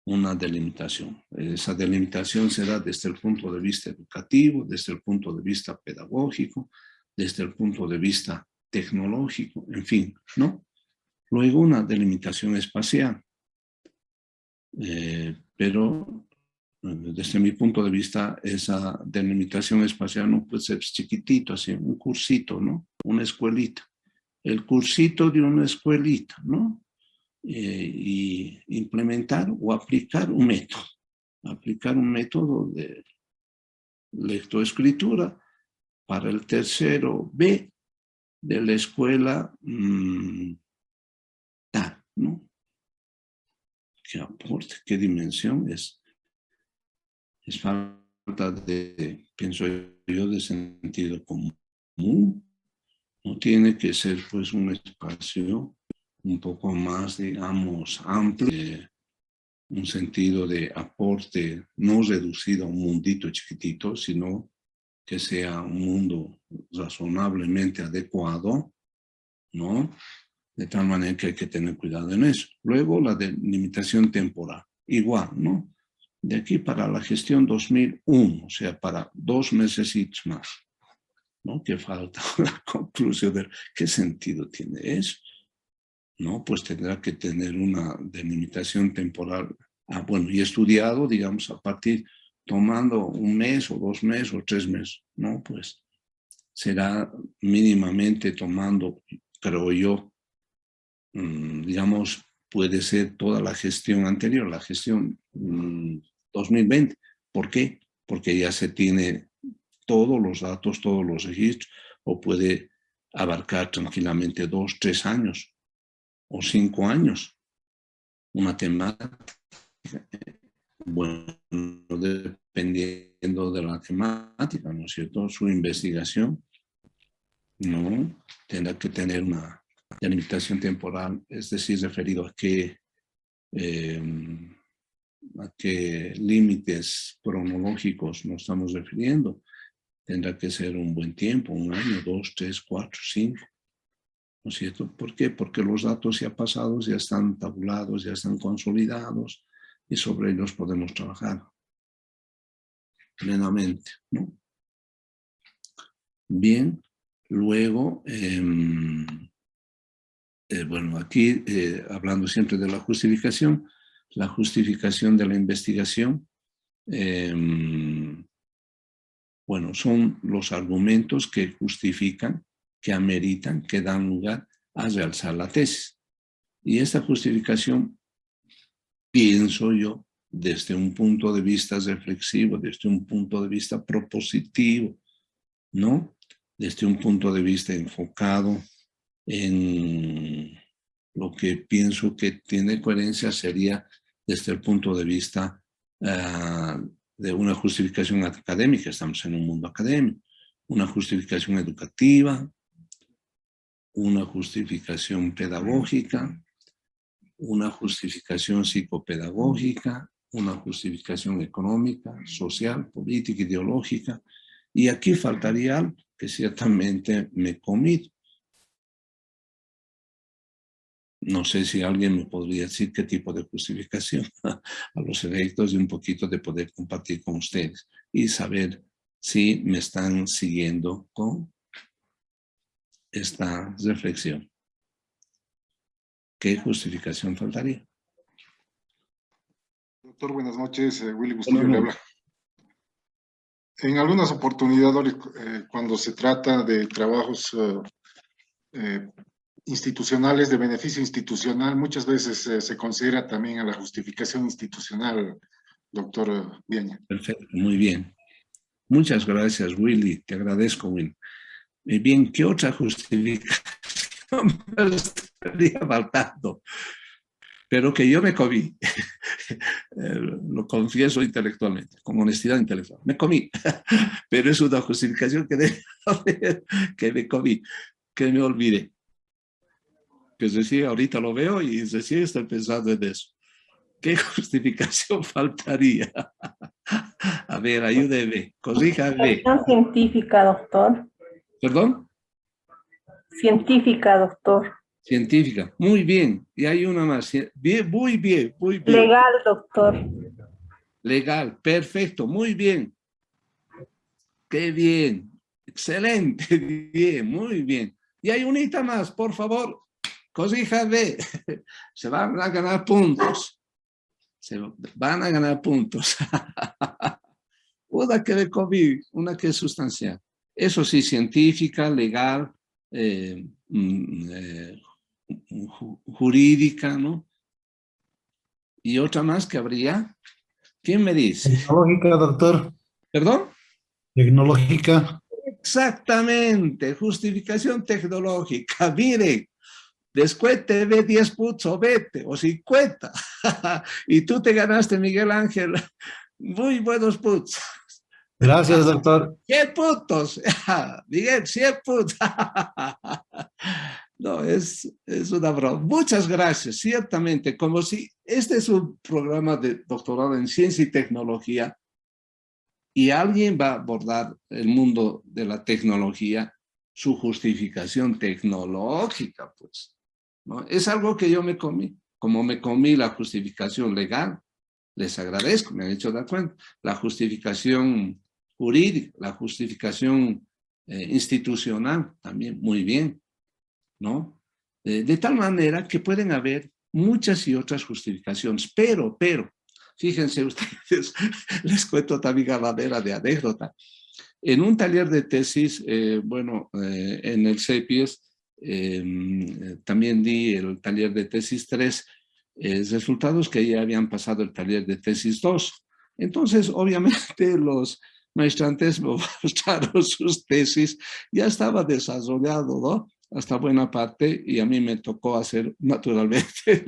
Una delimitación. Esa delimitación será desde el punto de vista educativo, desde el punto de vista pedagógico, desde el punto de vista tecnológico, en fin, ¿no? Luego una delimitación espacial. Pero desde mi punto de vista, esa delimitación espacial no puede ser chiquitito, así, un cursito, ¿no? Una escuelita. El cursito de una escuelita, ¿no? Y implementar o aplicar un método. Aplicar un método de lectoescritura para el tercero B de la escuela tal, ¿no? ¿Qué aporte? ¿Qué dimensión es? Es falta de, pienso yo, de sentido común. No tiene que ser pues un espacio un poco más, digamos, amplio, un sentido de aporte no reducido a un mundito chiquitito, sino que sea un mundo razonablemente adecuado, ¿no? De tal manera que hay que tener cuidado en eso. Luego la delimitación temporal, igual, ¿no? De aquí para la gestión 2001, o sea, para 2 mesecitos más, ¿no? Que falta la conclusión de qué sentido tiene eso, ¿no? Pues tendrá que tener una delimitación temporal, bueno, y estudiado, digamos, a partir, tomando 1 mes o 2 meses o 3 meses, ¿no? Pues será mínimamente tomando, creo yo, digamos, puede ser toda la gestión anterior, la gestión 2020. ¿Por qué? Porque ya se tiene todos los datos, todos los registros, o puede abarcar tranquilamente 2, 3 años o 5 años una temática. Bueno, dependiendo de la temática, ¿no es cierto? Su investigación, ¿no? Tendrá que tener una delimitación temporal, es decir, referido a qué límites cronológicos nos estamos refiriendo. Tendrá que ser un buen tiempo, 1 año, 2, 3, 4, 5, ¿no es cierto? ¿Por qué? Porque los datos ya pasados ya están tabulados, ya están consolidados y sobre ellos podemos trabajar plenamente, ¿no? Bien, luego, bueno, aquí hablando siempre de la justificación de la investigación, bueno, son los argumentos que justifican, que ameritan, que dan lugar a realzar la tesis. Y esta justificación, pienso yo, desde un punto de vista reflexivo, desde un punto de vista propositivo, ¿no? Desde un punto de vista enfocado en lo que pienso que tiene coherencia, sería desde el punto de vista de una justificación académica. Estamos en un mundo académico, una justificación educativa, una justificación pedagógica, una justificación psicopedagógica, una justificación económica, social, política, ideológica. Y aquí faltaría algo que ciertamente me he comido. No sé si alguien me podría decir qué tipo de justificación a los efectos de un poquito de poder compartir con ustedes y saber si me están siguiendo con esta reflexión. ¿Qué justificación faltaría? Doctor, buenas noches. Willy Bustillo le habla. En algunas oportunidades, cuando se trata de trabajos institucionales, de beneficio institucional, muchas veces se considera también a la justificación institucional, doctor Viaña. Perfecto, muy bien. Muchas gracias, Willy. Te agradezco, Willy. Bien, ¿qué otra justificación me estaría faltando? Pero que yo me comí. Lo confieso intelectualmente, con honestidad intelectual. Me comí. Pero es una justificación que debe haber, que me comí. que me olvidé. Que recién ahorita lo veo y recién estoy pensando en eso. ¿Qué justificación faltaría? A ver, ayúdeme, corríjame. Justificación científica, doctor. ¿Perdón? Científica, doctor. Científica. Muy bien. Y hay una más. Bien, muy bien, muy bien. Legal, doctor. Legal. Perfecto. Muy bien. Qué bien. Excelente. Bien, muy bien. Y hay unita más, por favor. Corríjame. Se van a ganar puntos. Se van a ganar puntos. Una que de COVID, una que es sustancial. Eso sí, científica, legal, jurídica, ¿no? Y otra más que habría. ¿Quién me dice? Tecnológica, doctor. ¿Perdón? Tecnológica. Exactamente, justificación tecnológica. Mire, descuénteme 10 puntos o 20 o 50. Y tú te ganaste, Miguel Ángel, muy buenos puntos. Gracias, doctor. 100 puntos. Miguel, 100 puntos. No, es una broma. Muchas gracias. Ciertamente, como si este es un programa de doctorado en ciencia y tecnología y alguien va a abordar el mundo de la tecnología, su justificación tecnológica, pues, ¿no? Es algo que yo me comí. Como me comí la justificación legal, les agradezco, me han hecho dar cuenta. La justificación jurídica, la justificación institucional, también muy bien, ¿no? De tal manera que pueden haber muchas y otras justificaciones, pero, fíjense ustedes, les cuento también a manera de anécdota. En un taller de tesis, en el CEPIES, también di el taller de tesis 3, resultados que ya habían pasado el taller de tesis 2. Entonces, obviamente, los maestrantes me mostraron sus tesis, ya estaba desarrollado, ¿no? Hasta buena parte, y a mí me tocó hacer naturalmente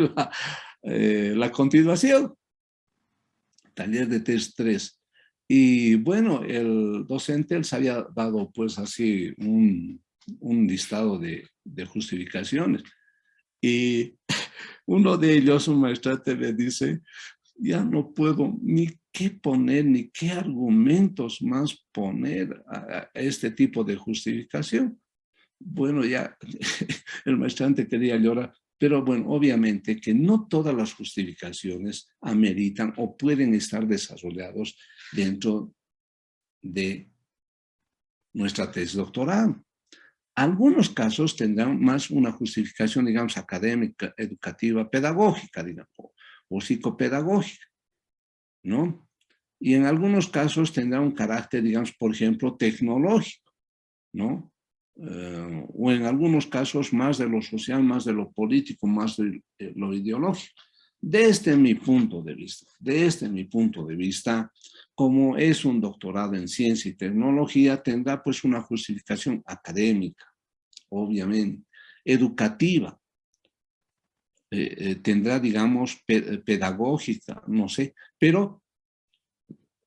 la continuación. Taller de tesis 3. Y bueno, el docente él se había dado pues así un listado de justificaciones. Y uno de ellos, un maestrante, me dice, ya no puedo ni qué poner, ni qué argumentos más poner a este tipo de justificación. Bueno, ya el maestrante quería llorar, pero bueno, obviamente que no todas las justificaciones ameritan o pueden estar desarrollados dentro de nuestra tesis doctoral. Algunos casos tendrán más una justificación, digamos, académica, educativa, pedagógica, digamos, o psicopedagógica, ¿no? Y en algunos casos tendrá un carácter, digamos, por ejemplo, tecnológico, ¿no? O en algunos casos más de lo social, más de lo político, más de lo ideológico. Desde mi punto de vista, como es un doctorado en ciencia y tecnología, tendrá pues una justificación académica, obviamente, educativa, tendrá, digamos, pedagógica, no sé, pero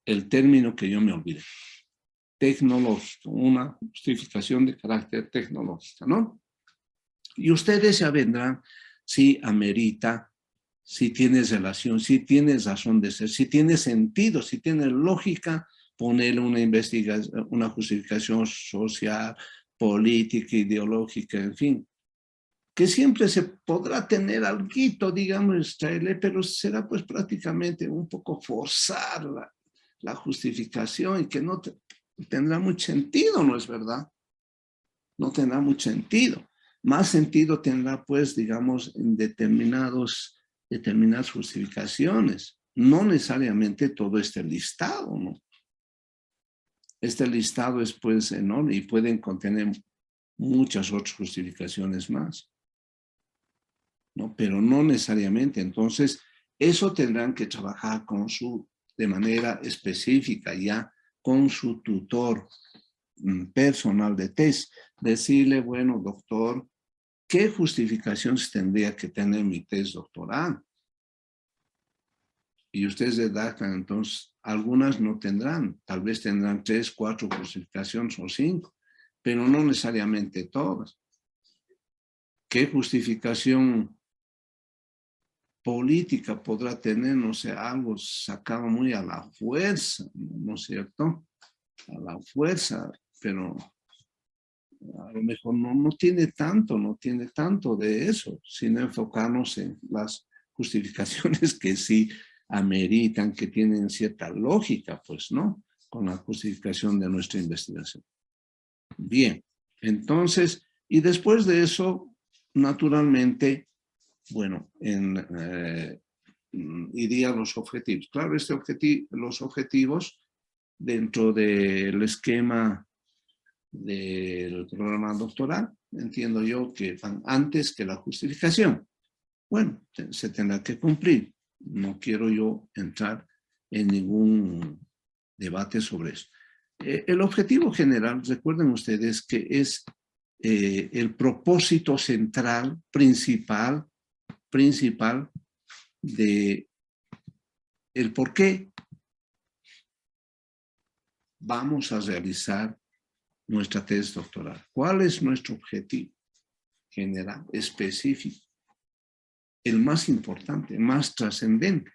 el término que yo me olvidé. Tecnológico, una justificación de carácter tecnológico, ¿no? Y ustedes ya vendrán si amerita, si tiene relación, si tiene razón de ser, si tiene sentido, si tiene lógica, ponerle una investigación, una justificación social, política, ideológica, en fin, que siempre se podrá tener alguito, digamos, pero será pues prácticamente un poco forzar la justificación y que no tendrá mucho sentido, ¿no es verdad? No tendrá mucho sentido. Más sentido tendrá, pues, digamos, en determinadas justificaciones. No necesariamente todo este listado, ¿no? Este listado es, pues, enorme y pueden contener muchas otras justificaciones más, ¿no? Pero no necesariamente. Entonces, eso tendrán que trabajar de manera específica ya con su tutor personal de tesis. Decirle, bueno, doctor, ¿qué justificaciones tendría que tener mi tesis doctoral? Y ustedes redactan, entonces, algunas no tendrán, tal vez tendrán 3, 4 justificaciones o 5, pero no necesariamente todas. ¿qué justificación política podrá tener? No sé, algo sacado muy a la fuerza, ¿no es cierto? A la fuerza, pero a lo mejor no tiene tanto de eso, sino enfocarnos en las justificaciones que sí ameritan, que tienen cierta lógica, pues, ¿no? Con la justificación de nuestra investigación. Bien, entonces, y después de eso, naturalmente, bueno, iría a los objetivos. Claro, los objetivos dentro del esquema del programa doctoral, entiendo yo que van antes que la justificación. Bueno, se tendrá que cumplir. No quiero yo entrar en ningún debate sobre eso. El objetivo general, recuerden ustedes que es el propósito central, principal de el por qué vamos a realizar nuestra tesis doctoral. ¿Cuál es nuestro objetivo general, específico? El más importante, más trascendente.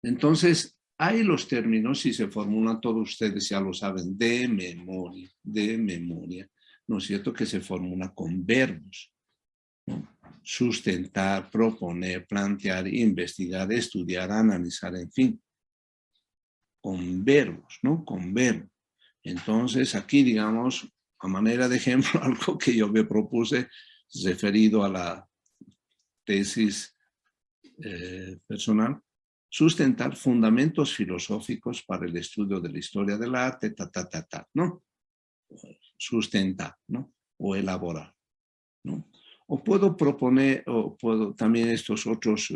Entonces, hay los términos y se formulan, todos ustedes ya lo saben, de memoria, ¿no es cierto? Que se formula con verbos, ¿no? Sustentar, proponer, plantear, investigar, estudiar, analizar, en fin. Con verbos, ¿no? Con verbos. Entonces, aquí, digamos, a manera de ejemplo, algo que yo me propuse referido a la tesis personal, sustentar fundamentos filosóficos para el estudio de la historia del arte, ¿no? Sustentar, ¿no? O elaborar, ¿no? O puedo proponer, o puedo también estos otros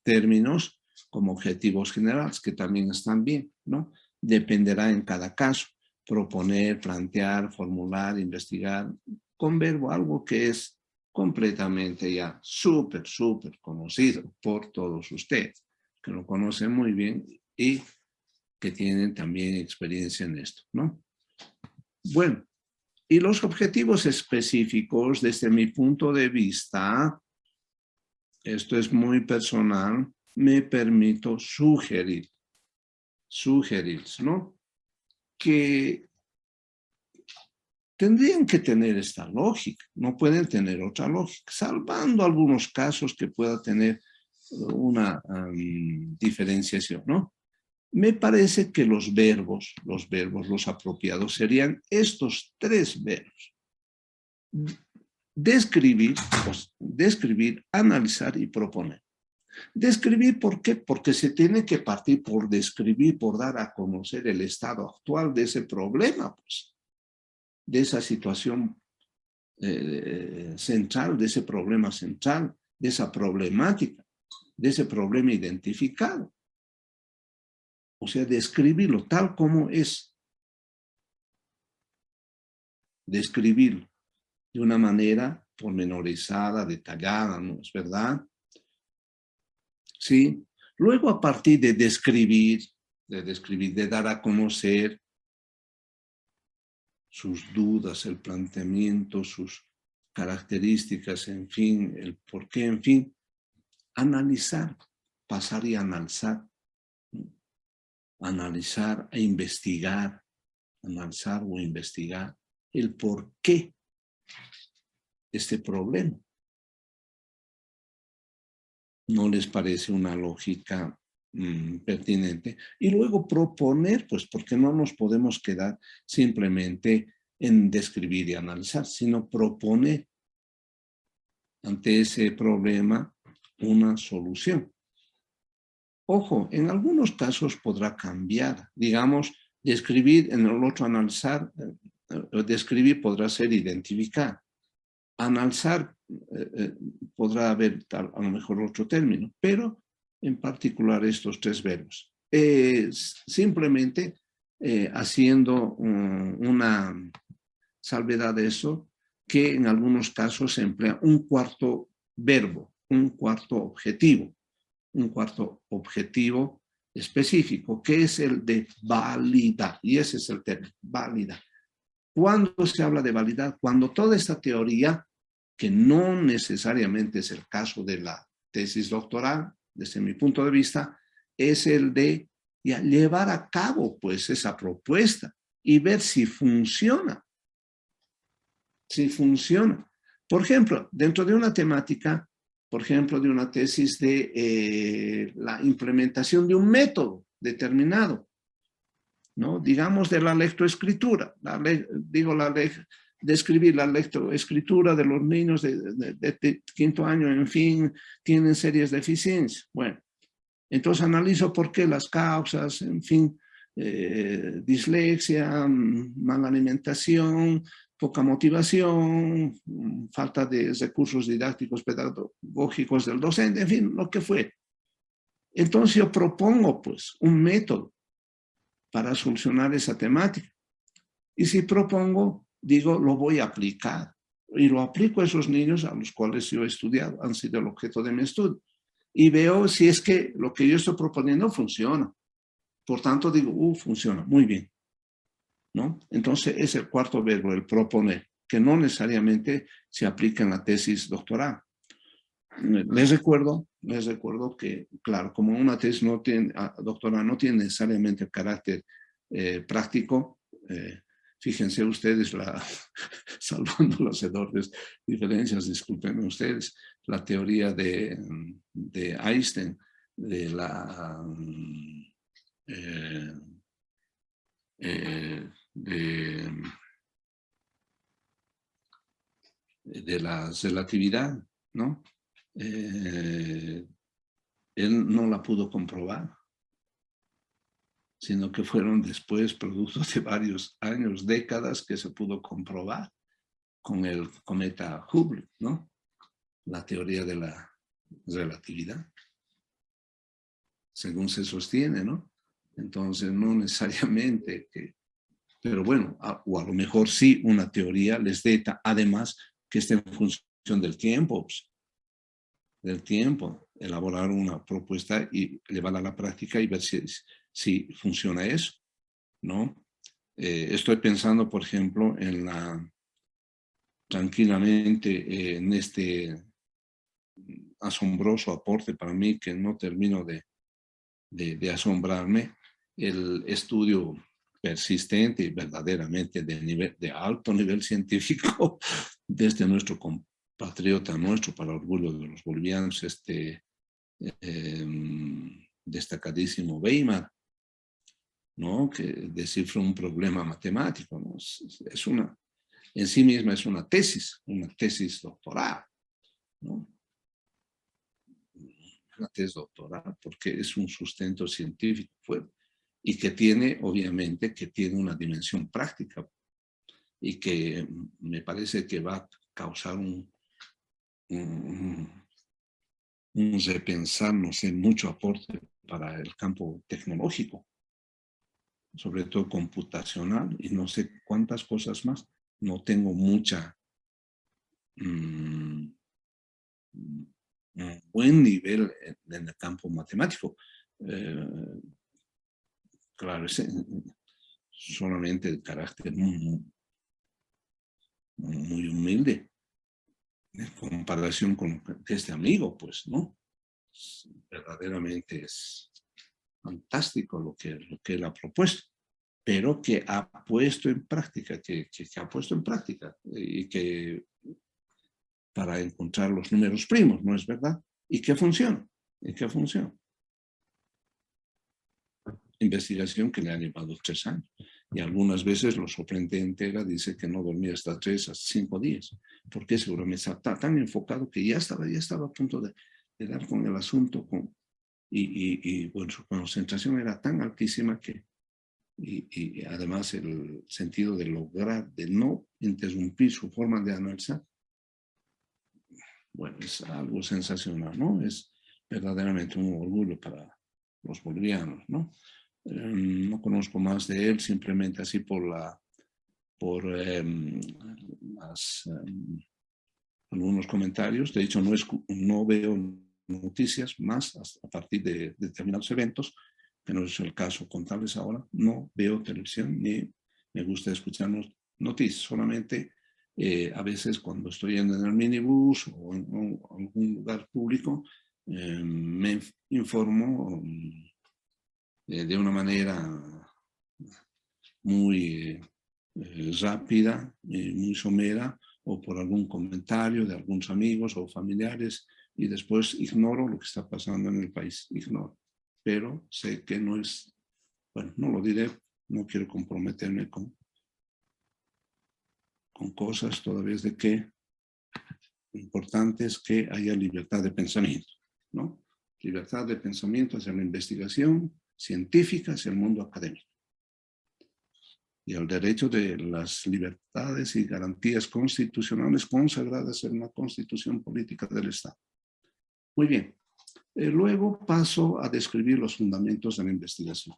términos como objetivos generales, que también están bien, ¿no? Dependerá en cada caso. Proponer, plantear, formular, investigar, con verbo, algo que es completamente ya súper conocido por todos ustedes, que lo conocen muy bien y que tienen también experiencia en esto, ¿no? Bueno, y los objetivos específicos, desde mi punto de vista, esto es muy personal, me permito sugerir, ¿no? Que tendrían que tener esta lógica, no pueden tener otra lógica, salvando algunos casos que pueda tener una diferenciación, ¿no? Me parece que los verbos, los apropiados serían estos tres verbos. Describir, analizar y proponer. Describir, ¿por qué? Porque se tiene que partir por describir, por dar a conocer el estado actual de ese problema, pues, de esa situación central, de ese problema central, de esa problemática, de ese problema identificado. O sea, describirlo tal como es. Describirlo de una manera pormenorizada, detallada, ¿no es verdad? Sí. Luego, a partir de describir, de dar a conocer sus dudas, el planteamiento, sus características, en fin, el por qué, en fin, analizar, pasar y analizar, ¿no? Analizar e investigar, analizar o investigar el por qué este problema. ¿No les parece una lógica pertinente? Y luego proponer, pues, porque no nos podemos quedar simplemente en describir y analizar, sino proponer ante ese problema una solución. Ojo, en algunos casos podrá cambiar. Digamos, describir, en el otro analizar, describir podrá ser identificar. Analizar podrá haber a lo mejor otro término, pero en particular estos tres verbos. Simplemente haciendo una salvedad de eso, que en algunos casos se emplea un cuarto verbo, un cuarto objetivo específico, que es el de validar, y ese es el término, validar. ¿Cuándo se habla de validar? Cuando toda esta teoría que no necesariamente es el caso de la tesis doctoral, desde mi punto de vista, es el de ya llevar a cabo pues esa propuesta y ver si funciona. Si funciona. Por ejemplo, dentro de una temática, por ejemplo, de una tesis de la implementación de un método determinado, ¿no? Digamos de la lectoescritura, describir la lectoescritura de los niños de quinto año, en fin, tienen serias deficiencias. Bueno, entonces analizo por qué las causas, en fin, dislexia, mala alimentación, poca motivación, falta de recursos didácticos pedagógicos del docente, en fin, lo que fue. Entonces yo propongo pues un método para solucionar esa temática. Y si propongo, digo, lo voy a aplicar. Y lo aplico a esos niños a los cuales yo he estudiado, han sido el objeto de mi estudio. Y veo si es que lo que yo estoy proponiendo funciona. Por tanto, digo, funciona, muy bien, ¿no? Entonces, es el cuarto verbo, el proponer, que no necesariamente se aplica en la tesis doctoral. Les recuerdo que, claro, como una tesis doctoral no tiene necesariamente el carácter práctico, fíjense ustedes, salvando las enormes diferencias, disculpen ustedes, la teoría de Einstein, de la relatividad, ¿no? Él no la pudo comprobar, sino que fueron después, producto de varios años, décadas, que se pudo comprobar con el cometa Hubble, ¿no? La teoría de la relatividad, según se sostiene, ¿no? Entonces, no necesariamente pero bueno, o a lo mejor sí una teoría les deta, además, que esté en función del tiempo, elaborar una propuesta y llevarla a la práctica y ver si funciona eso, ¿no? Estoy pensando, por ejemplo, tranquilamente en este asombroso aporte para mí que no termino de asombrarme, el estudio persistente y verdaderamente de alto nivel científico desde nuestro compatriota nuestro, para orgullo de los bolivianos, destacadísimo Weimar, ¿no? Que descifra un problema matemático, ¿no? En sí misma es una tesis doctoral, ¿no? Una tesis doctoral, porque es un sustento científico fuerte y que tiene, obviamente, una dimensión práctica y que me parece que va a causar un repensar, no sé, mucho aporte para el campo tecnológico, sobre todo computacional y no sé cuántas cosas más. No tengo mucha un buen nivel en el campo matemático. Claro, es solamente de carácter muy humilde en comparación con este amigo, pues, ¿no? Verdaderamente es fantástico lo que él ha propuesto, pero que ha puesto en práctica, y que para encontrar los números primos, ¿no es verdad? Y que funciona. Investigación que le ha llevado 3 años. Y algunas veces lo sorprendente dice que no dormía hasta 3 a 5 días, porque seguramente está tan enfocado que ya estaba a punto de dar con el asunto, y bueno, su concentración era tan altísima que, y además el sentido de lograr, de no interrumpir su forma de analizar, bueno, es algo sensacional, ¿no? Es verdaderamente un orgullo para los bolivianos, ¿no? No conozco más de él, simplemente así por algunos comentarios. De hecho, no veo noticias más a partir de determinados eventos, que no es el caso contarles ahora. No veo televisión ni me gusta escuchar noticias, solamente A veces cuando estoy en el minibús o en algún lugar público, me informo de una manera muy rápida, muy somera, o por algún comentario de algunos amigos o familiares, y después ignoro lo que está pasando en el país, ignoro. Pero sé que no es, bueno, no lo diré, no quiero comprometerme con cosas todavía de que lo importante es que haya libertad de pensamiento, ¿no? Libertad de pensamiento hacia la investigación científica, hacia el mundo académico. Y el derecho de las libertades y garantías constitucionales consagradas en la Constitución Política del Estado. Muy bien. Luego paso a describir los fundamentos de la investigación.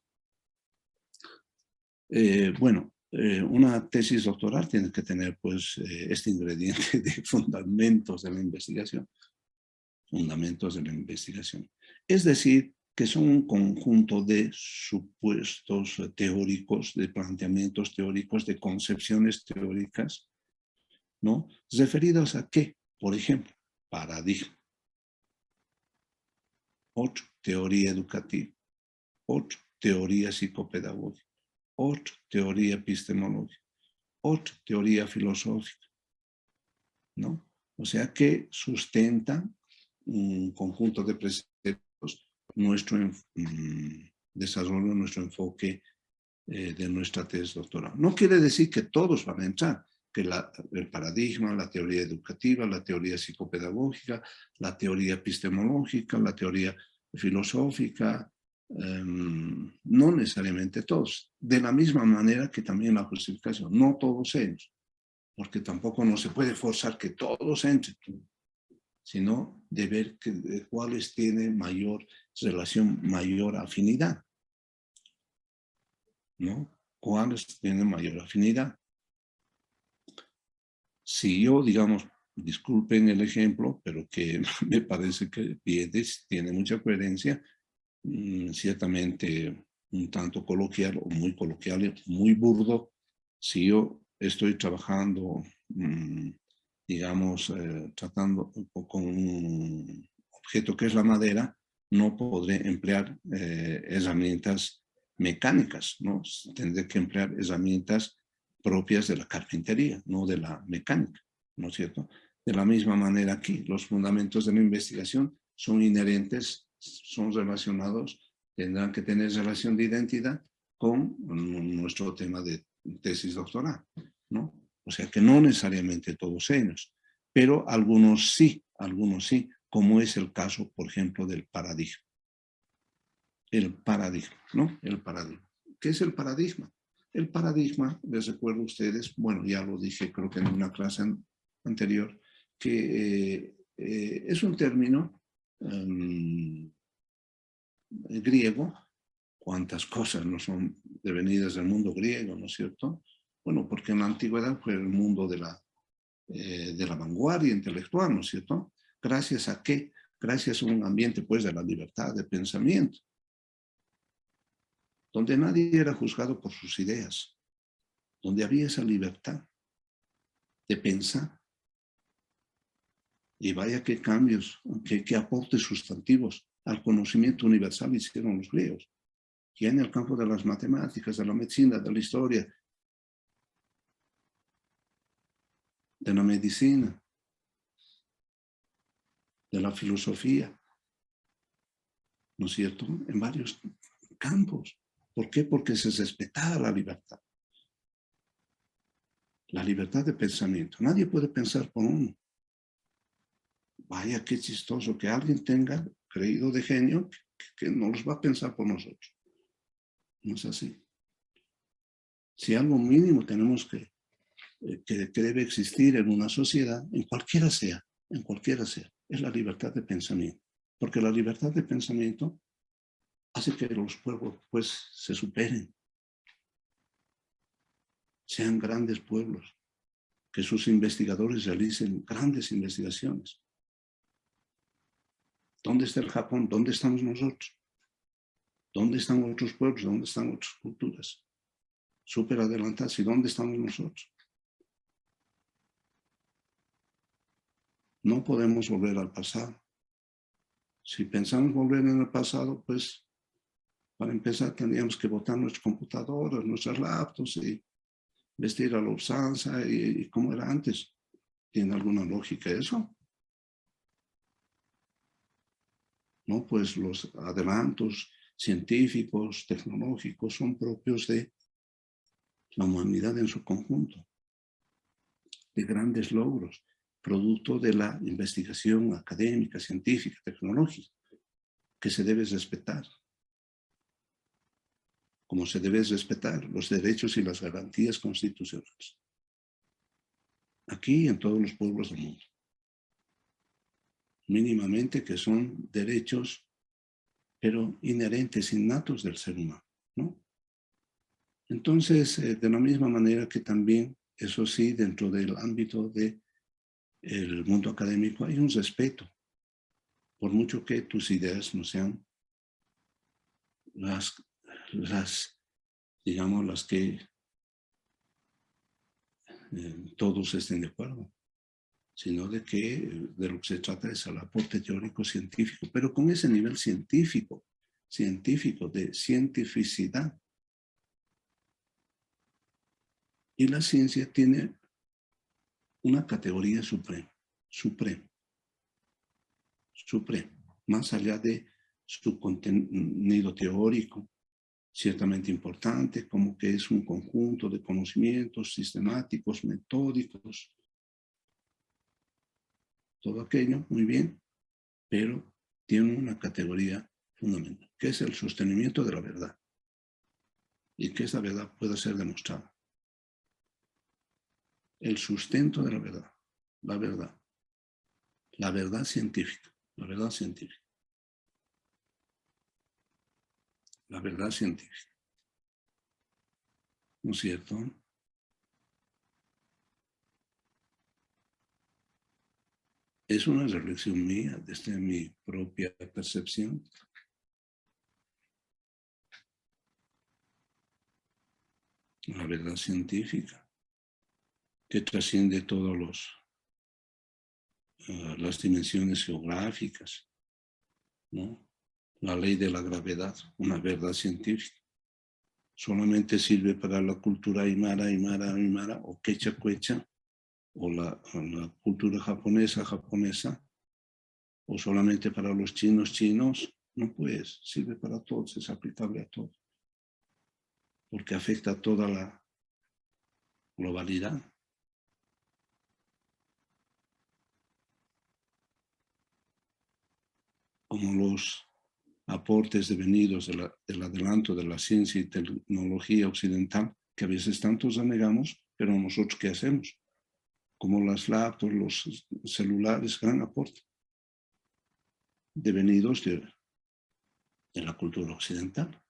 Una tesis doctoral tiene que tener pues este ingrediente de fundamentos de la investigación. Fundamentos de la investigación. Es decir, que son un conjunto de supuestos teóricos, de planteamientos teóricos, de concepciones teóricas, ¿no? Referidos a qué, por ejemplo, paradigma. 8, teoría educativa. 8, teoría psicopedagógica. 8, teoría epistemológica. 8, teoría filosófica, ¿no? O sea que sustentan un conjunto de preceptos nuestro desarrollo, nuestro enfoque de nuestra tesis doctoral. No quiere decir que todos van a entrar, que el paradigma, la teoría educativa, la teoría psicopedagógica, la teoría epistemológica, la teoría filosófica, no necesariamente todos. De la misma manera que también la justificación, no todos ellos, porque tampoco no se puede forzar que todos entren, sino de ver cuáles tienen mayor relación, mayor afinidad, ¿no? ¿Cuáles tienen mayor afinidad? Si yo, digamos, disculpen el ejemplo, pero que me parece que tiene mucha coherencia, ciertamente un tanto coloquial o muy burdo, si yo estoy trabajando, digamos, tratando con un objeto que es la madera, no podré emplear herramientas mecánicas, ¿no? Tendré que emplear herramientas propias de la carpintería, no de la mecánica, ¿no es cierto? De la misma manera aquí, los fundamentos de la investigación son inherentes, son relacionados, tendrán que tener relación de identidad con nuestro tema de tesis doctoral, ¿no? O sea que no necesariamente todos ellos, pero algunos sí, como es el caso, por ejemplo, del paradigma. El paradigma, ¿no? El paradigma. ¿Qué es el paradigma? El paradigma, les recuerdo a ustedes, bueno, ya lo dije creo que en una clase anterior, que es un término griego. ¿Cuántas cosas no son devenidas del mundo griego, no es cierto? Bueno, porque en la antigüedad fue el mundo de la vanguardia intelectual, ¿no es cierto? ¿Gracias a qué? Gracias a un ambiente, pues, de la libertad de pensamiento, donde nadie era juzgado por sus ideas, donde había esa libertad de pensar. Y vaya qué cambios, qué aportes sustantivos al conocimiento universal hicieron los griegos. Ya en el campo de las matemáticas, de la medicina, de la historia, de la medicina, de la filosofía, ¿no es cierto? En varios campos. ¿Por qué? Porque se respetaba la libertad. La libertad de pensamiento. Nadie puede pensar por uno. Vaya qué chistoso que alguien tenga creído de genio que no los va a pensar por nosotros. No es así. Si algo mínimo tenemos que debe existir en una sociedad, en cualquiera sea, es la libertad de pensamiento. Porque la libertad de pensamiento hace que los pueblos pues se superen, sean grandes pueblos, que sus investigadores realicen grandes investigaciones. ¿Dónde está el Japón? ¿Dónde estamos nosotros? ¿Dónde están otros pueblos? ¿Dónde están otras culturas? Súper adelantados. ¿Y dónde estamos nosotros? No podemos volver al pasado. Si pensamos volver en el pasado, pues para empezar tendríamos que botar nuestras computadoras, nuestras laptops y vestir a la usanza y como era antes. ¿Tiene alguna lógica eso? ¿No? Pues los adelantos científicos, tecnológicos, son propios de la humanidad en su conjunto, de grandes logros, producto de la investigación académica, científica, tecnológica, que se debe respetar. Como se debe respetar los derechos y las garantías constitucionales. Aquí y en todos los pueblos del mundo. Mínimamente que son derechos, pero inherentes, innatos del ser humano, ¿no? Entonces, de la misma manera que también, eso sí, dentro del ámbito del mundo académico hay un respeto, por mucho que tus ideas no sean digamos, las que todos estén de acuerdo, sino de lo que se trata es el aporte teórico científico, pero con ese nivel científico, de cientificidad. Y la ciencia tiene una categoría suprema, más allá de su contenido teórico, ciertamente importante, como que es un conjunto de conocimientos sistemáticos, metódicos, todo aquello, muy bien, pero tiene una categoría fundamental, que es el sostenimiento de la verdad, y que esa verdad pueda ser demostrada. El sustento de la verdad científica, la verdad científica. ¿No es cierto? Es una reflexión mía, desde mi propia percepción. La verdad científica, que trasciende todas las dimensiones geográficas, ¿no? La ley de la gravedad, una verdad científica. Solamente sirve para la cultura aymara, o quechua, o la cultura japonesa, o solamente para los chinos, no pues, sirve para todos, es aplicable a todos, porque afecta a toda la globalidad. Como los aportes devenidos del adelanto de la ciencia y tecnología occidental, que a veces tantos anegamos, pero nosotros ¿qué hacemos? Como las laptops, los celulares, gran aporte, devenidos de la cultura occidental,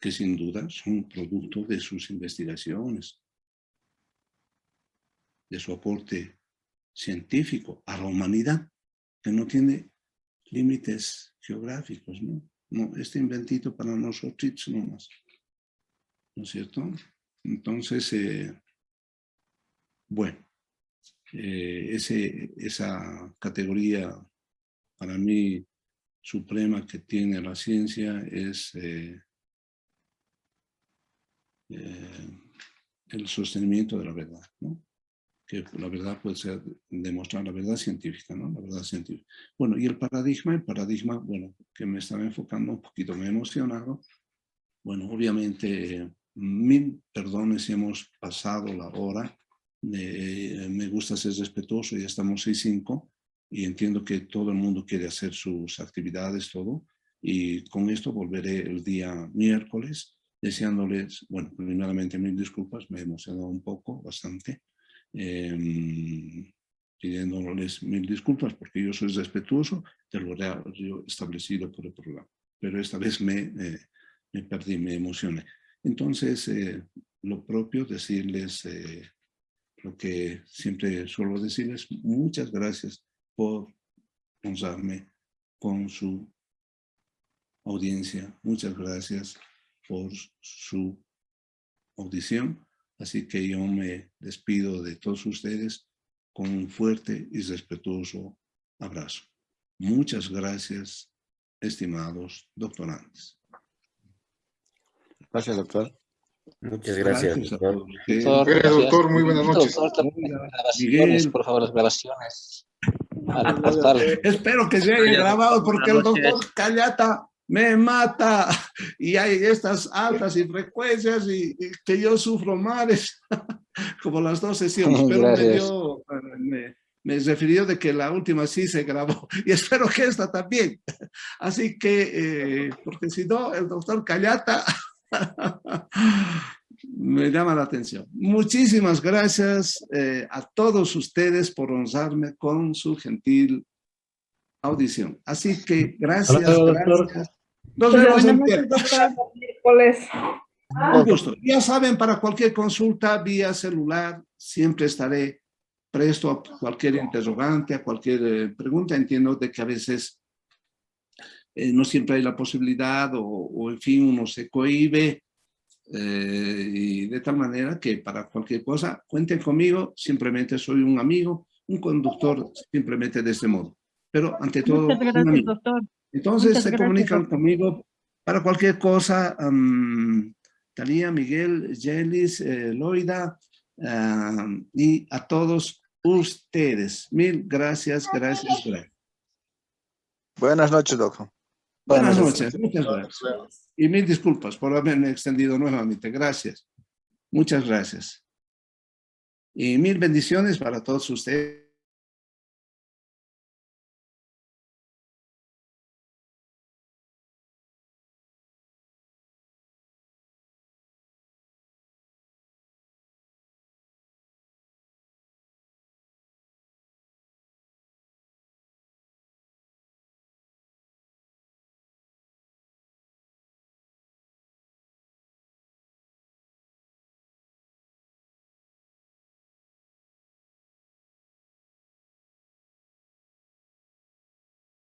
que sin duda son producto de sus investigaciones, de su aporte científico a la humanidad, que no tiene límites geográficos, ¿no? No, este inventito para nosotros no más, ¿no es cierto? Entonces, bueno, esa categoría para mí suprema que tiene la ciencia es el sostenimiento de la verdad, ¿no? Que la verdad puede ser demostrar la verdad científica, ¿no? La verdad científica. Bueno, y el paradigma, bueno, que me estaba enfocando un poquito, me he emocionado. Bueno, obviamente, 1000 perdones si hemos pasado la hora. Me gusta ser respetuoso, ya estamos 6:05 y entiendo que todo el mundo quiere hacer sus actividades, todo. Y con esto volveré el día miércoles, deseándoles, bueno, primeramente 1000 disculpas, me he emocionado un poco, bastante. Pidiéndoles 1000 disculpas porque yo soy respetuoso de lo horario establecido por el programa. Pero esta vez me perdí, me emocioné. Entonces, lo propio, decirles lo que siempre suelo decirles, muchas gracias por honrarme con su audiencia, muchas gracias por su audición. Así que yo me despido de todos ustedes con un fuerte y respetuoso abrazo. Muchas gracias, estimados doctorandes. Gracias, doctor. Muchas gracias, Gracias a doctor. todos ustedes. Gracias, doctor. Muy buenas noches. Doctor, también grabaciones, Miguel. por favor, las grabaciones. Al portal. Espero que se haya grabado porque el Buenas doctor noches. Callata me mata y hay estas altas y frecuencias y que yo sufro mares como las dos sesiones, pero Gracias. me refirió de que la última sí se grabó y espero que esta también. Así que, porque si no, el doctor Callata me llama la atención. Muchísimas gracias a todos ustedes por honrarme con su gentil audición. Así que gracias, Hasta luego, doctor. gracias. Nos vemos el Buenas noches, miércoles. doctor. Miércoles. Un gusto. Ya saben, para cualquier consulta vía celular, siempre estaré presto a cualquier interrogante, a cualquier pregunta. Entiendo de que a veces no siempre hay la posibilidad o en fin, uno se cohíbe. Y de tal manera que para cualquier cosa cuenten conmigo, simplemente soy un amigo, un conductor simplemente de este modo, pero ante todo Muchas un gracias, amigo. doctor. Entonces Muchas se gracias, comunican doctor. conmigo para cualquier cosa. Talía, Miguel, Yelis, Loida y a todos ustedes. Mil gracias, gracias, gracias. Buenas noches, doctor. Buenas noches, muchas gracias. Y mil disculpas por haberme extendido nuevamente. Gracias. Muchas gracias. Y mil bendiciones para todos ustedes.